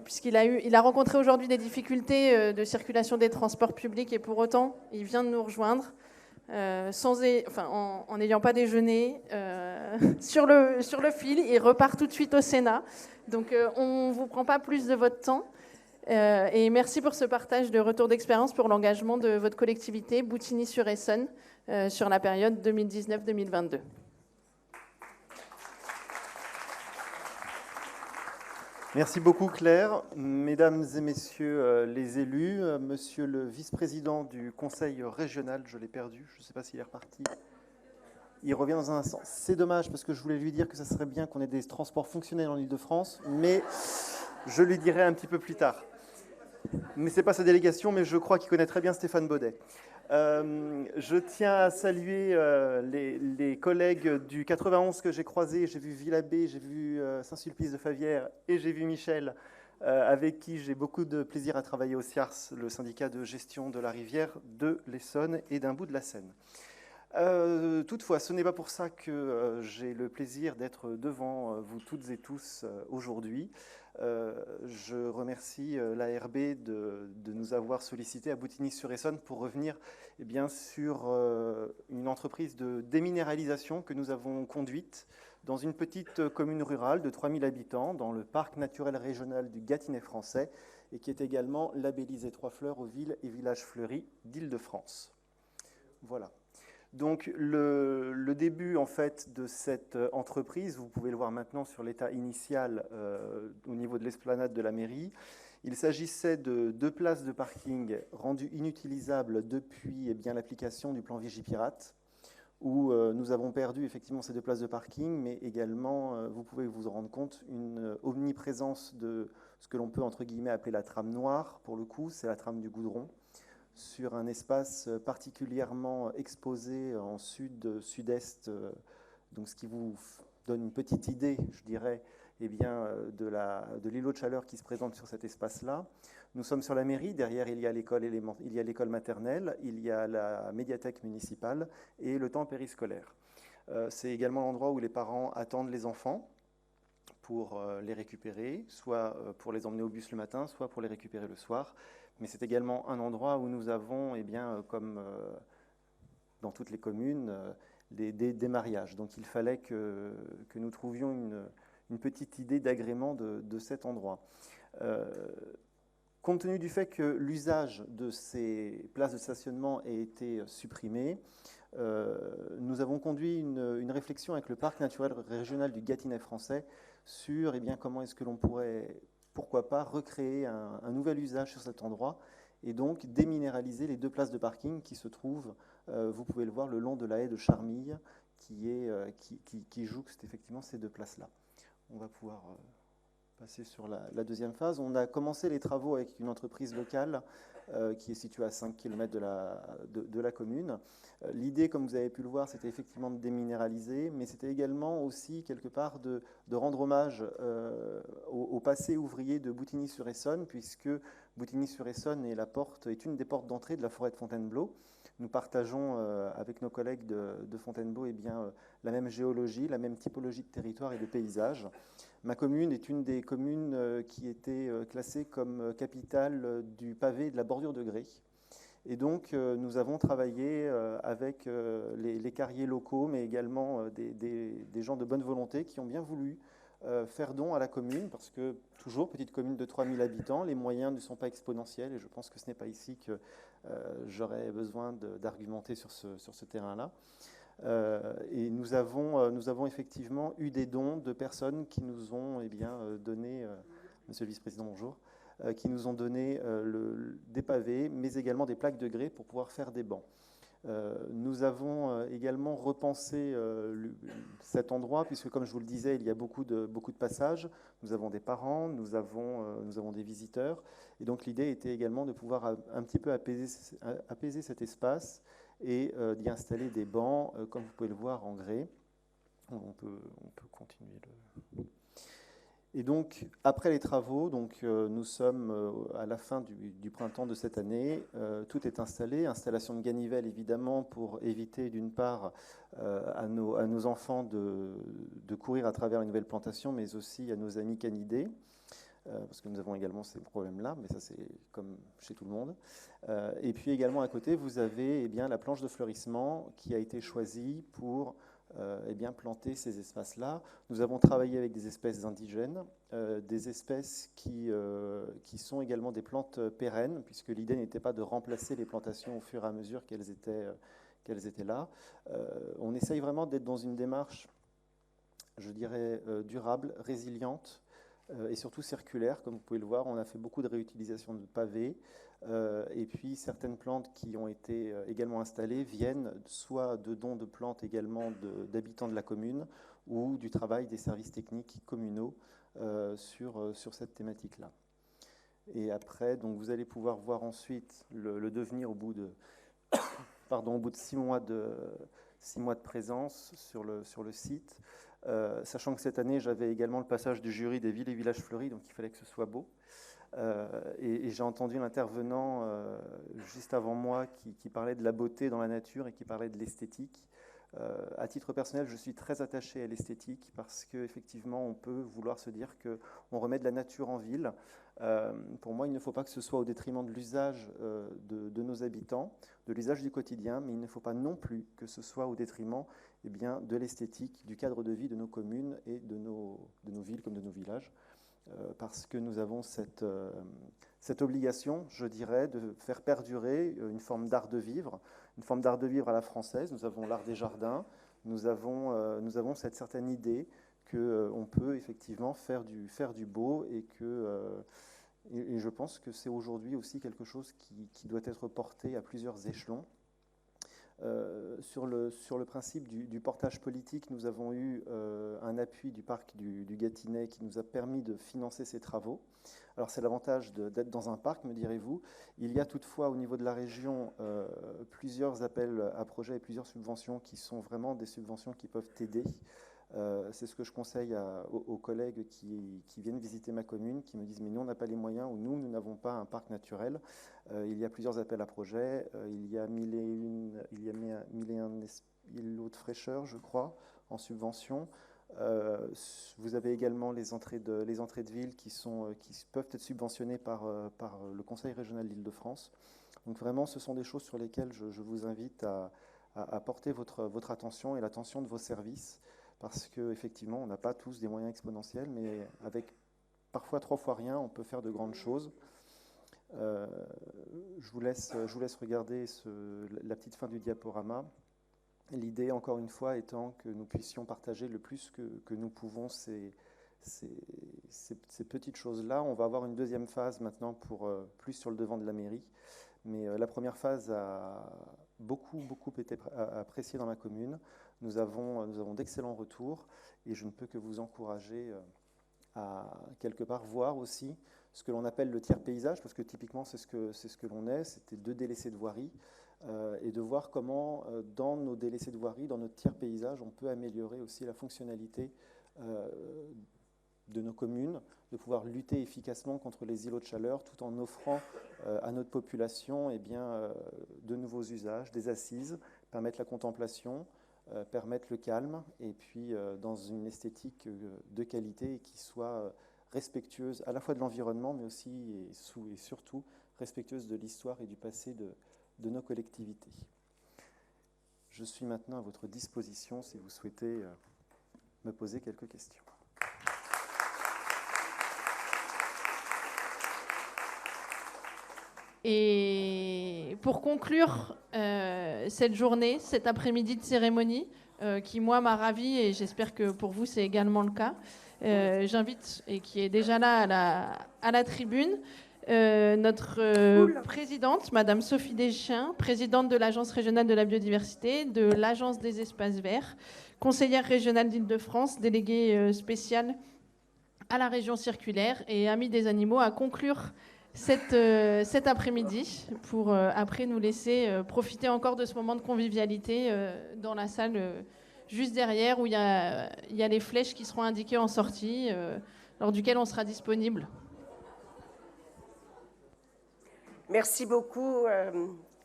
puisqu'il a rencontré aujourd'hui des difficultés de circulation des transports publics, et pour autant, il vient de nous rejoindre en n'ayant pas déjeuné, sur le fil. Il repart tout de suite au Sénat. Donc on ne vous prend pas plus de votre temps. Et merci pour ce partage de retour d'expérience pour l'engagement de votre collectivité, Boutigny-sur-Essonne, sur la période 2019-2022. Merci beaucoup Claire. Mesdames et messieurs les élus, monsieur le vice-président du conseil régional, je l'ai perdu, je ne sais pas s'il est reparti. Il revient dans un instant. C'est dommage parce que je voulais lui dire que ça serait bien qu'on ait des transports fonctionnels en Île-de-France, mais je lui dirai un petit peu plus tard. Mais ce n'est pas sa délégation, mais je crois qu'il connaît très bien Stéphane Baudet. Je tiens à saluer les collègues du 91 que j'ai croisés. J'ai vu Villabé, j'ai vu Saint-Sulpice de Favière et j'ai vu Michel, avec qui j'ai beaucoup de plaisir à travailler au CIARS, le syndicat de gestion de la rivière de l'Essonne et d'un bout de la Seine. Toutefois, ce n'est pas pour ça que j'ai le plaisir d'être devant vous toutes et tous aujourd'hui. Je remercie l'ARB de nous avoir sollicité à Boutigny-sur-Essonne pour revenir sur une entreprise de déminéralisation que nous avons conduite dans une petite commune rurale de 3000 habitants, dans le parc naturel régional du Gâtinais français, et qui est également labellisé 3 fleurs aux villes et villages fleuris d'Île-de-France. Voilà. Donc le début en fait de cette entreprise, vous pouvez le voir maintenant sur l'état initial au niveau de l'esplanade de la mairie. Il s'agissait de 2 places de parking rendues inutilisables depuis l'application du plan Vigipirate, où nous avons perdu effectivement ces 2 places de parking, mais également, vous pouvez vous en rendre compte, une omniprésence de ce que l'on peut entre guillemets appeler la trame noire. Pour le coup, c'est la trame du goudron, sur un espace particulièrement exposé en sud-sud-est, donc ce qui vous donne une petite idée, je dirais, de l'îlot de chaleur qui se présente sur cet espace-là. Nous sommes sur la mairie, derrière il y a l'école maternelle, il y a la médiathèque municipale et le temps périscolaire. C'est également l'endroit où les parents attendent les enfants. pour les récupérer, soit pour les emmener au bus le matin, soit pour les récupérer le soir. Mais c'est également un endroit où nous avons, comme dans toutes les communes, des mariages. Donc il fallait que nous trouvions une petite idée d'agrément de cet endroit. Compte tenu du fait que l'usage de ces places de stationnement ait été supprimé, nous avons conduit une réflexion avec le parc naturel régional du Gâtinais français sur comment est-ce que l'on pourrait, pourquoi pas, recréer un nouvel usage sur cet endroit et donc déminéraliser les 2 places de parking qui se trouvent, vous pouvez le voir, le long de la haie de Charmille qui jouxte effectivement ces 2 places-là. On va pouvoir passer sur la deuxième phase. On a commencé les travaux avec une entreprise locale qui est située à 5 km de la commune. L'idée, comme vous avez pu le voir, c'était effectivement de déminéraliser, mais c'était également aussi quelque part de rendre hommage au passé ouvrier de Boutigny-sur-Essonne, puisque Boutigny-sur-Essonne est une des portes d'entrée de la forêt de Fontainebleau. Nous partageons avec nos collègues de Fontainebleau la même géologie, la même typologie de territoire et de paysage. Ma commune est une des communes qui était classée comme capitale du pavé et de la bordure de grès. Et donc, nous avons travaillé avec les carriers locaux, mais également des gens de bonne volonté qui ont bien voulu faire don à la commune, parce que, toujours, petite commune de 3000 habitants, les moyens ne sont pas exponentiels, et je pense que ce n'est pas ici que j'aurais besoin d'argumenter sur ce terrain-là. Et nous avons effectivement eu des dons de personnes qui nous ont donné, Monsieur le Vice-président, bonjour, qui nous ont donné des pavés, mais également des plaques de grès pour pouvoir faire des bancs. Nous avons également repensé cet endroit, puisque comme je vous le disais, il y a beaucoup de passages. Nous avons des parents, nous avons des visiteurs. Et donc l'idée était également de pouvoir un petit peu apaiser cet espace et d'y installer des bancs, comme vous pouvez le voir, en grès. On peut continuer le... Et donc, après les travaux, nous sommes à la fin du printemps de cette année. Tout est installé. Installation de ganivelle, évidemment, pour éviter, d'une part, à nos enfants de courir à travers une nouvelle plantation, mais aussi à nos amis canidés, parce que nous avons également ces problèmes-là, mais ça, c'est comme chez tout le monde. Et puis également, à côté, vous avez la planche de fleurissement qui a été choisie pour... planter ces espaces-là. Nous avons travaillé avec des espèces indigènes, des espèces qui sont également des plantes pérennes, puisque l'idée n'était pas de remplacer les plantations au fur et à mesure qu'elles étaient là. On essaye vraiment d'être dans une démarche, je dirais, durable, résiliente, et surtout circulaire. Comme vous pouvez le voir, on a fait beaucoup de réutilisation de pavés, et puis certaines plantes qui ont été également installées viennent soit de dons de plantes également d'habitants de la commune ou du travail des services techniques communaux sur cette thématique-là. Et après, donc, vous allez pouvoir voir ensuite le devenir au bout de 6 mois de présence sur le site. Sachant que cette année, j'avais également le passage du jury des villes et villages fleuris, donc il fallait que ce soit beau. Et j'ai entendu l'intervenant juste avant moi qui parlait de la beauté dans la nature et qui parlait de l'esthétique. À titre personnel, je suis très attaché à l'esthétique parce qu'effectivement, on peut vouloir se dire qu'on remet de la nature en ville. Pour moi, il ne faut pas que ce soit au détriment de l'usage de nos habitants, de l'usage du quotidien, mais il ne faut pas non plus que ce soit au détriment de l'esthétique, du cadre de vie de nos communes et de nos villes comme de nos villages. Parce que nous avons cette obligation, je dirais, de faire perdurer une forme d'art de vivre à la française. Nous avons l'art des jardins, nous avons cette certaine idée qu'on peut effectivement faire du beau et je pense que c'est aujourd'hui aussi quelque chose qui doit être porté à plusieurs échelons. Sur le principe du portage politique, nous avons eu un appui du parc du Gâtinais qui nous a permis de financer ces travaux. Alors c'est l'avantage d'être dans un parc, me direz-vous. Il y a toutefois au niveau de la région plusieurs appels à projets et plusieurs subventions qui sont vraiment des subventions qui peuvent aider. C'est ce que je conseille aux collègues qui viennent visiter ma commune, qui me disent « mais nous, on n'a pas les moyens » ou « nous n'avons pas un parc naturel ». Il y a plusieurs appels à projets. Il y a 1001 îlots de fraîcheur, je crois, en subvention. Vous avez également les entrées de ville qui peuvent être subventionnées par le Conseil régional d'Île-de-France. Donc vraiment, ce sont des choses sur lesquelles je vous invite à porter votre attention et l'attention de vos services, parce qu'effectivement, on n'a pas tous des moyens exponentiels, mais avec parfois 3 fois rien, on peut faire de grandes choses. Je vous laisse regarder la petite fin du diaporama. L'idée, encore une fois, étant que nous puissions partager le plus que nous pouvons ces petites choses-là. On va avoir une deuxième phase maintenant pour plus sur le devant de la mairie. Mais la première phase a beaucoup été appréciée dans ma commune. Nous avons d'excellents retours et je ne peux que vous encourager à quelque part voir aussi ce que l'on appelle le tiers paysage, parce que typiquement c'est ce que l'on est, c'était 2 délaissés de voirie, et de voir comment dans nos délaissés de voirie, dans notre tiers paysage, on peut améliorer aussi la fonctionnalité de nos communes, de pouvoir lutter efficacement contre les îlots de chaleur tout en offrant à notre population de nouveaux usages, des assises, permettre la contemplation, permettre le calme, et puis dans une esthétique de qualité qui soit respectueuse à la fois de l'environnement, mais aussi et surtout respectueuse de l'histoire et du passé de nos collectivités. Je suis maintenant à votre disposition si vous souhaitez me poser quelques questions. Et pour conclure cette journée, cet après-midi de cérémonie, qui moi m'a ravie et j'espère que pour vous c'est également le cas, j'invite, et qui est déjà là à la tribune, notre présidente, Madame Sophie Deschamps, présidente de l'Agence régionale de la biodiversité, de l'Agence des espaces verts, conseillère régionale d'Île-de-France, déléguée spéciale à la région circulaire et amie des animaux, à conclure cet après-midi pour après nous laisser profiter encore de ce moment de convivialité dans la salle juste derrière où il y a les flèches qui seront indiquées en sortie, lors duquel on sera disponible. Merci beaucoup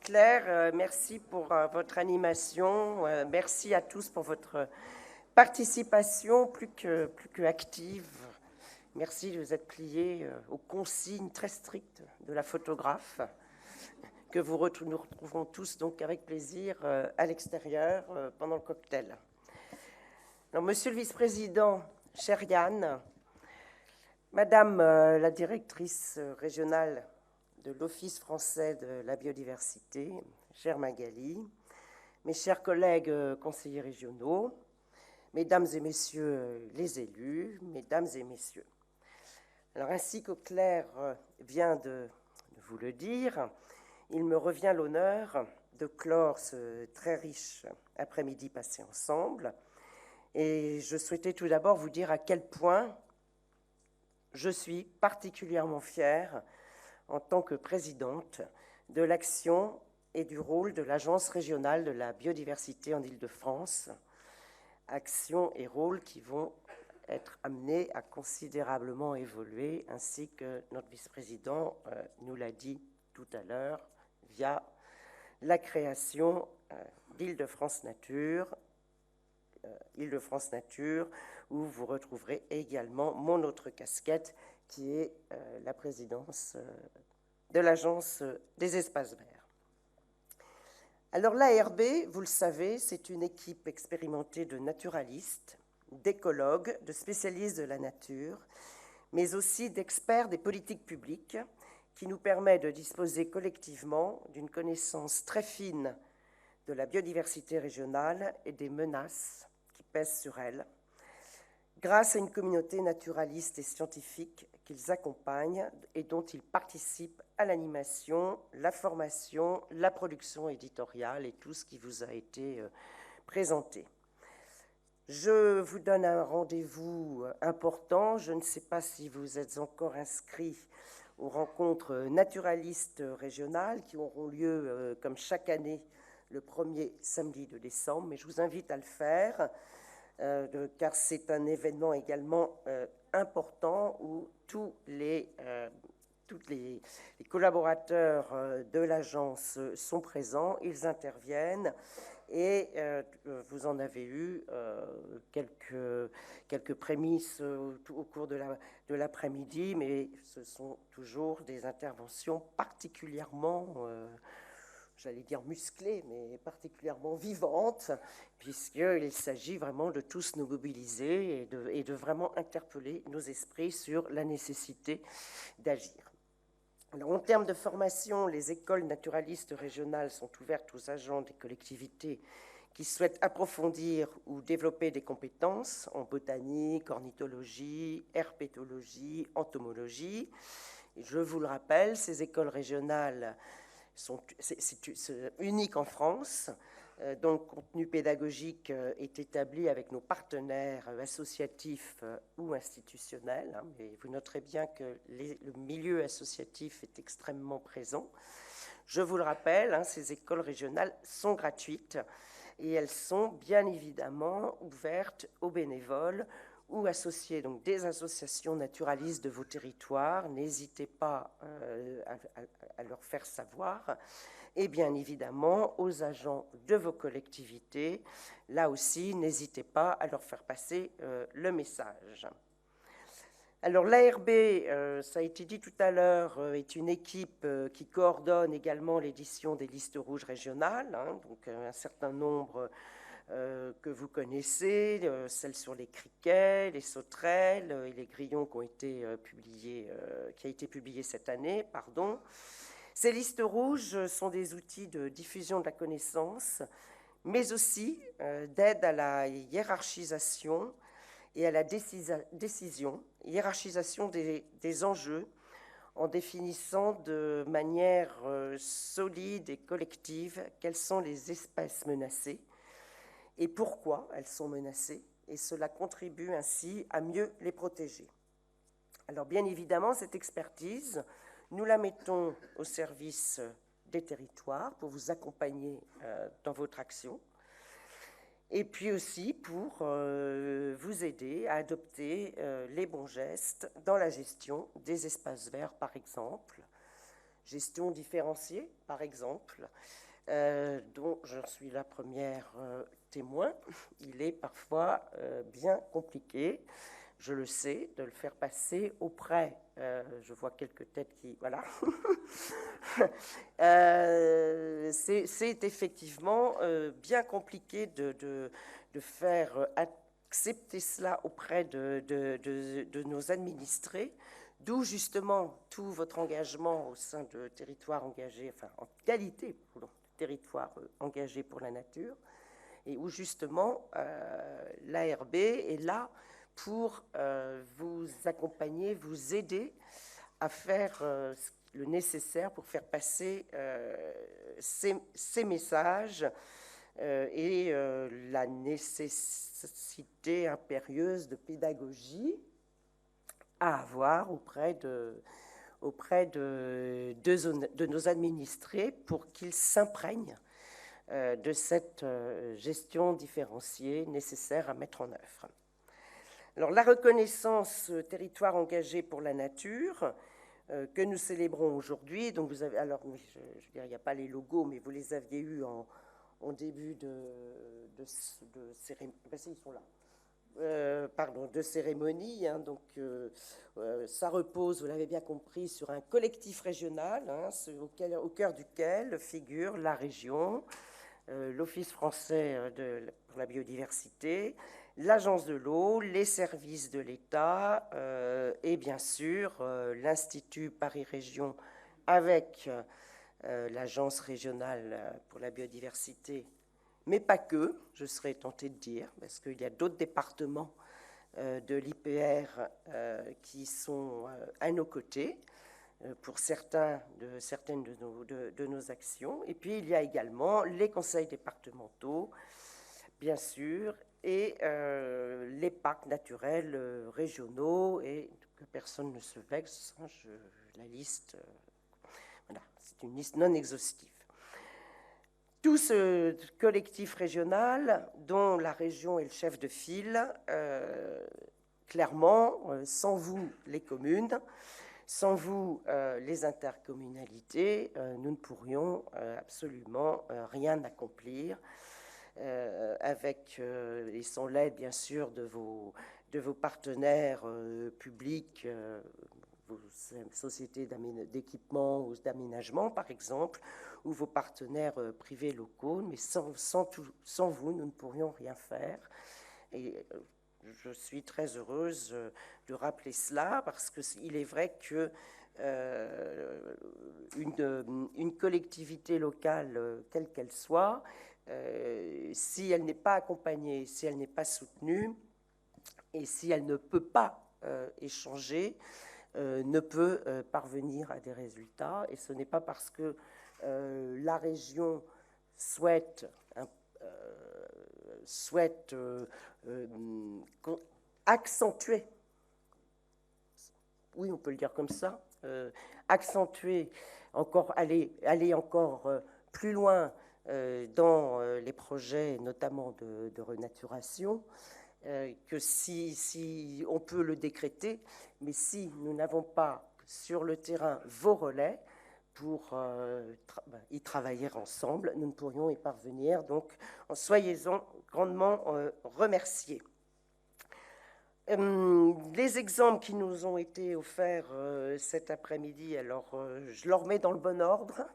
Claire, merci pour votre animation, merci à tous pour votre participation plus que active. Merci de vous être pliés aux consignes très strictes de la photographe, que nous retrouverons tous donc avec plaisir à l'extérieur pendant le cocktail. Alors, Monsieur le vice-président, cher Yann, Madame la directrice régionale de l'Office français de la biodiversité, chère Magali, mes chers collègues conseillers régionaux, Mesdames et Messieurs les élus, Mesdames et Messieurs. Alors, ainsi que Claire vient de vous le dire, il me revient l'honneur de clore ce très riche après-midi passé ensemble. Et je souhaitais tout d'abord vous dire à quel point je suis particulièrement fière, en tant que présidente, de l'action et du rôle de l'Agence régionale de la biodiversité en Île-de-France, action et rôle qui vont être amenés à considérablement évoluer, ainsi que notre vice-président nous l'a dit tout à l'heure, via la création d'Île-de-France Nature, où vous retrouverez également mon autre casquette, qui est la présidence de l'Agence des espaces verts. Alors l'ARB, vous le savez, c'est une équipe expérimentée de naturalistes, d'écologues, de spécialistes de la nature, mais aussi d'experts des politiques publiques, qui nous permet de disposer collectivement d'une connaissance très fine de la biodiversité régionale et des menaces qui pèsent sur elle, grâce à une communauté naturaliste et scientifique qu'ils accompagnent et dont ils participent à l'animation, la formation, la production éditoriale et tout ce qui vous a été présenté. Je vous donne un rendez-vous important. Je ne sais pas si vous êtes encore inscrits aux rencontres naturalistes régionales qui auront lieu, comme chaque année, le premier samedi de décembre, mais je vous invite à le faire, car c'est un événement également important où tous les collaborateurs de l'agence sont présents, ils interviennent Et vous en avez eu quelques prémices au cours de l'après-midi, mais ce sont toujours des interventions particulièrement, j'allais dire musclées, mais particulièrement vivantes, puisqu'il s'agit vraiment de tous nous mobiliser et de vraiment interpeller nos esprits sur la nécessité d'agir. Alors, en termes de formation, les écoles naturalistes régionales sont ouvertes aux agents des collectivités qui souhaitent approfondir ou développer des compétences en botanique, ornithologie, herpétologie, entomologie. Et je vous le rappelle, ces écoles régionales sont uniques en France. Donc, le contenu pédagogique est établi avec nos partenaires associatifs ou institutionnels. Mais vous noterez bien que le milieu associatif est extrêmement présent. Je vous le rappelle, ces écoles régionales sont gratuites et elles sont bien évidemment ouvertes aux bénévoles ou associés, donc des associations naturalistes de vos territoires. N'hésitez pas à leur faire savoir. Et bien évidemment aux agents de vos collectivités. Là aussi, n'hésitez pas à leur faire passer le message. Alors l'ARB, ça a été dit tout à l'heure, est une équipe qui coordonne également l'édition des listes rouges régionales, donc un certain nombre que vous connaissez, celles sur les criquets, les sauterelles et les grillons qui a été publié cette année, pardon. Ces listes rouges sont des outils de diffusion de la connaissance, mais aussi d'aide à la hiérarchisation et à la décision, hiérarchisation des enjeux en définissant de manière solide et collective quelles sont les espèces menacées et pourquoi elles sont menacées, et cela contribue ainsi à mieux les protéger. Alors bien évidemment, cette expertise, nous la mettons au service des territoires pour vous accompagner dans votre action et puis aussi pour vous aider à adopter les bons gestes dans la gestion des espaces verts, par exemple, gestion différenciée, par exemple, dont je suis la première témoin. Il est parfois bien compliqué, je le sais, de le faire passer auprès. Je vois quelques têtes qui... Voilà. C'est effectivement bien compliqué de faire accepter cela auprès de nos administrés, d'où justement tout votre engagement au sein de territoires engagés, enfin en qualité, pardon, territoire engagé pour la nature, et où justement l'ARB est là pour vous accompagner, vous aider à faire le nécessaire pour faire passer ces messages et la nécessité impérieuse de pédagogie à avoir auprès de nos administrés pour qu'ils s'imprègnent de cette gestion différenciée nécessaire à mettre en œuvre. Alors, la reconnaissance territoire engagé pour la nature que nous célébrons aujourd'hui, donc vous avez, alors oui, je veux dire, il n'y a pas les logos, mais vous les aviez eus en début de cérémonie, ils sont là. De cérémonie, donc ça repose, vous l'avez bien compris, sur un collectif régional, au cœur duquel figure la région, l'Office français pour la biodiversité, l'Agence de l'eau, les services de l'État et bien sûr l'Institut Paris Région avec l'Agence régionale pour la biodiversité, mais pas que, je serais tentée de dire, parce qu'il y a d'autres départements de l'IPR qui sont à nos côtés pour certaines de nos actions. Et puis il y a également les conseils départementaux, bien sûr, et les parcs naturels régionaux, et que personne ne se vexe, la liste, voilà, c'est une liste non exhaustive. Tout ce collectif régional, dont la région est le chef de file, clairement, sans vous, les communes, sans vous, les intercommunalités, nous ne pourrions absolument rien accomplir. avec et sans l'aide, bien sûr, de vos partenaires publics, vos sociétés d'équipement ou d'aménagement, par exemple, ou vos partenaires privés locaux. Mais sans vous, nous ne pourrions rien faire. Et je suis très heureuse de rappeler cela, parce qu'il est vrai que une collectivité locale, quelle qu'elle soit, si elle n'est pas accompagnée, si elle n'est pas soutenue, et si elle ne peut pas échanger, ne peut parvenir à des résultats. Et ce n'est pas parce que la région souhaite accentuer, oui, on peut le dire comme ça, accentuer, aller encore plus loin dans les projets, notamment de renaturation, que si on peut le décréter, mais si nous n'avons pas sur le terrain vos relais pour y travailler ensemble, nous ne pourrions y parvenir. Donc, soyez-en grandement remerciés. Les exemples qui nous ont été offerts cet après-midi, alors je leur mets dans le bon ordre,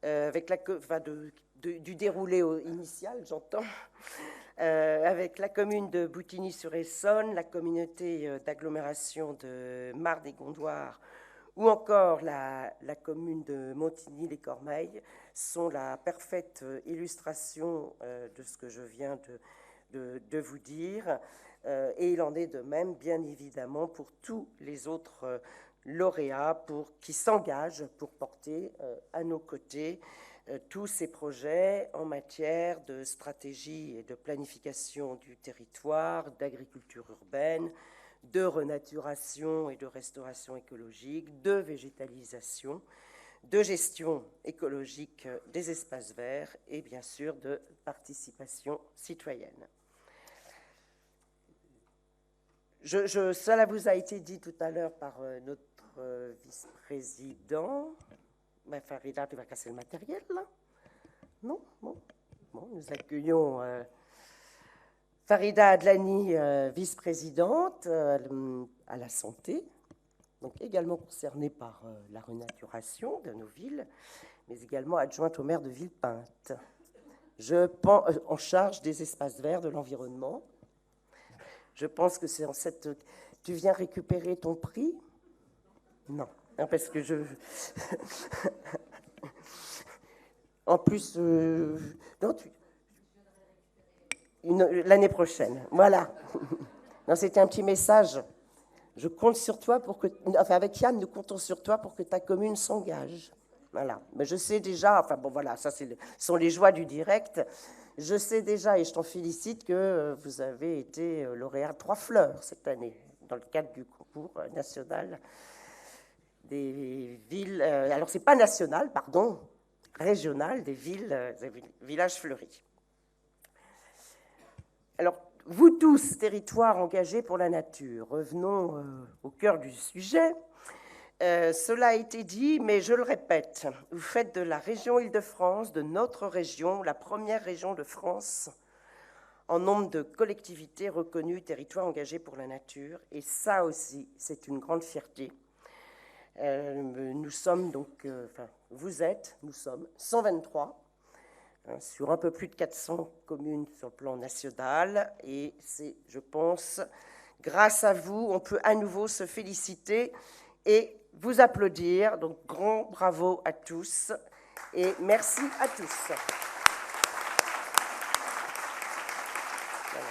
avec du déroulé initial, j'entends, avec la commune de Boutigny-sur-Essonne, la communauté d'agglomération de Marne-et-Gondoire, ou encore la commune de Montigny-les-Cormeilles, sont la parfaite illustration de ce que je viens de vous dire. Et il en est de même, bien évidemment, pour tous les autres lauréats qui s'engagent pour porter à nos côtés tous ces projets en matière de stratégie et de planification du territoire, d'agriculture urbaine, de renaturation et de restauration écologique, de végétalisation, de gestion écologique des espaces verts et bien sûr de participation citoyenne. Cela vous a été dit tout à l'heure par notre vice-président. Farida, tu vas casser le matériel, là? Non? Bon, nous accueillons Farida Adlani, vice-présidente à la santé, donc également concernée par la renaturation de nos villes, mais également adjointe au maire de Villepinte. En charge des espaces verts, de l'environnement. Je pense que c'est en cette... Tu viens récupérer ton prix? Non, parce que je... En plus, non, l'année prochaine, voilà. Non, c'était un petit message. Je compte sur toi pour que... Enfin, avec Yann, nous comptons sur toi pour que ta commune s'engage. Voilà. Mais je sais déjà... Enfin, bon, voilà, ça, sont les joies du direct. Je sais déjà, et je t'en félicite, que vous avez été lauréat 3 fleurs cette année, dans le cadre du concours national des villes... alors, c'est pas national, pardon, régional des villages fleuris. Alors, vous tous, territoires engagés pour la nature, revenons au cœur du sujet. Cela a été dit, mais je le répète, vous faites de la région Île-de-France, de notre région, la première région de France en nombre de collectivités reconnues, territoires engagés pour la nature. Et ça aussi, c'est une grande fierté. Nous sommes donc, nous sommes 123 sur un peu plus de 400 communes sur le plan national. Et c'est, je pense, grâce à vous, on peut à nouveau se féliciter et vous applaudir. Donc, grand bravo à tous et merci à tous. Voilà.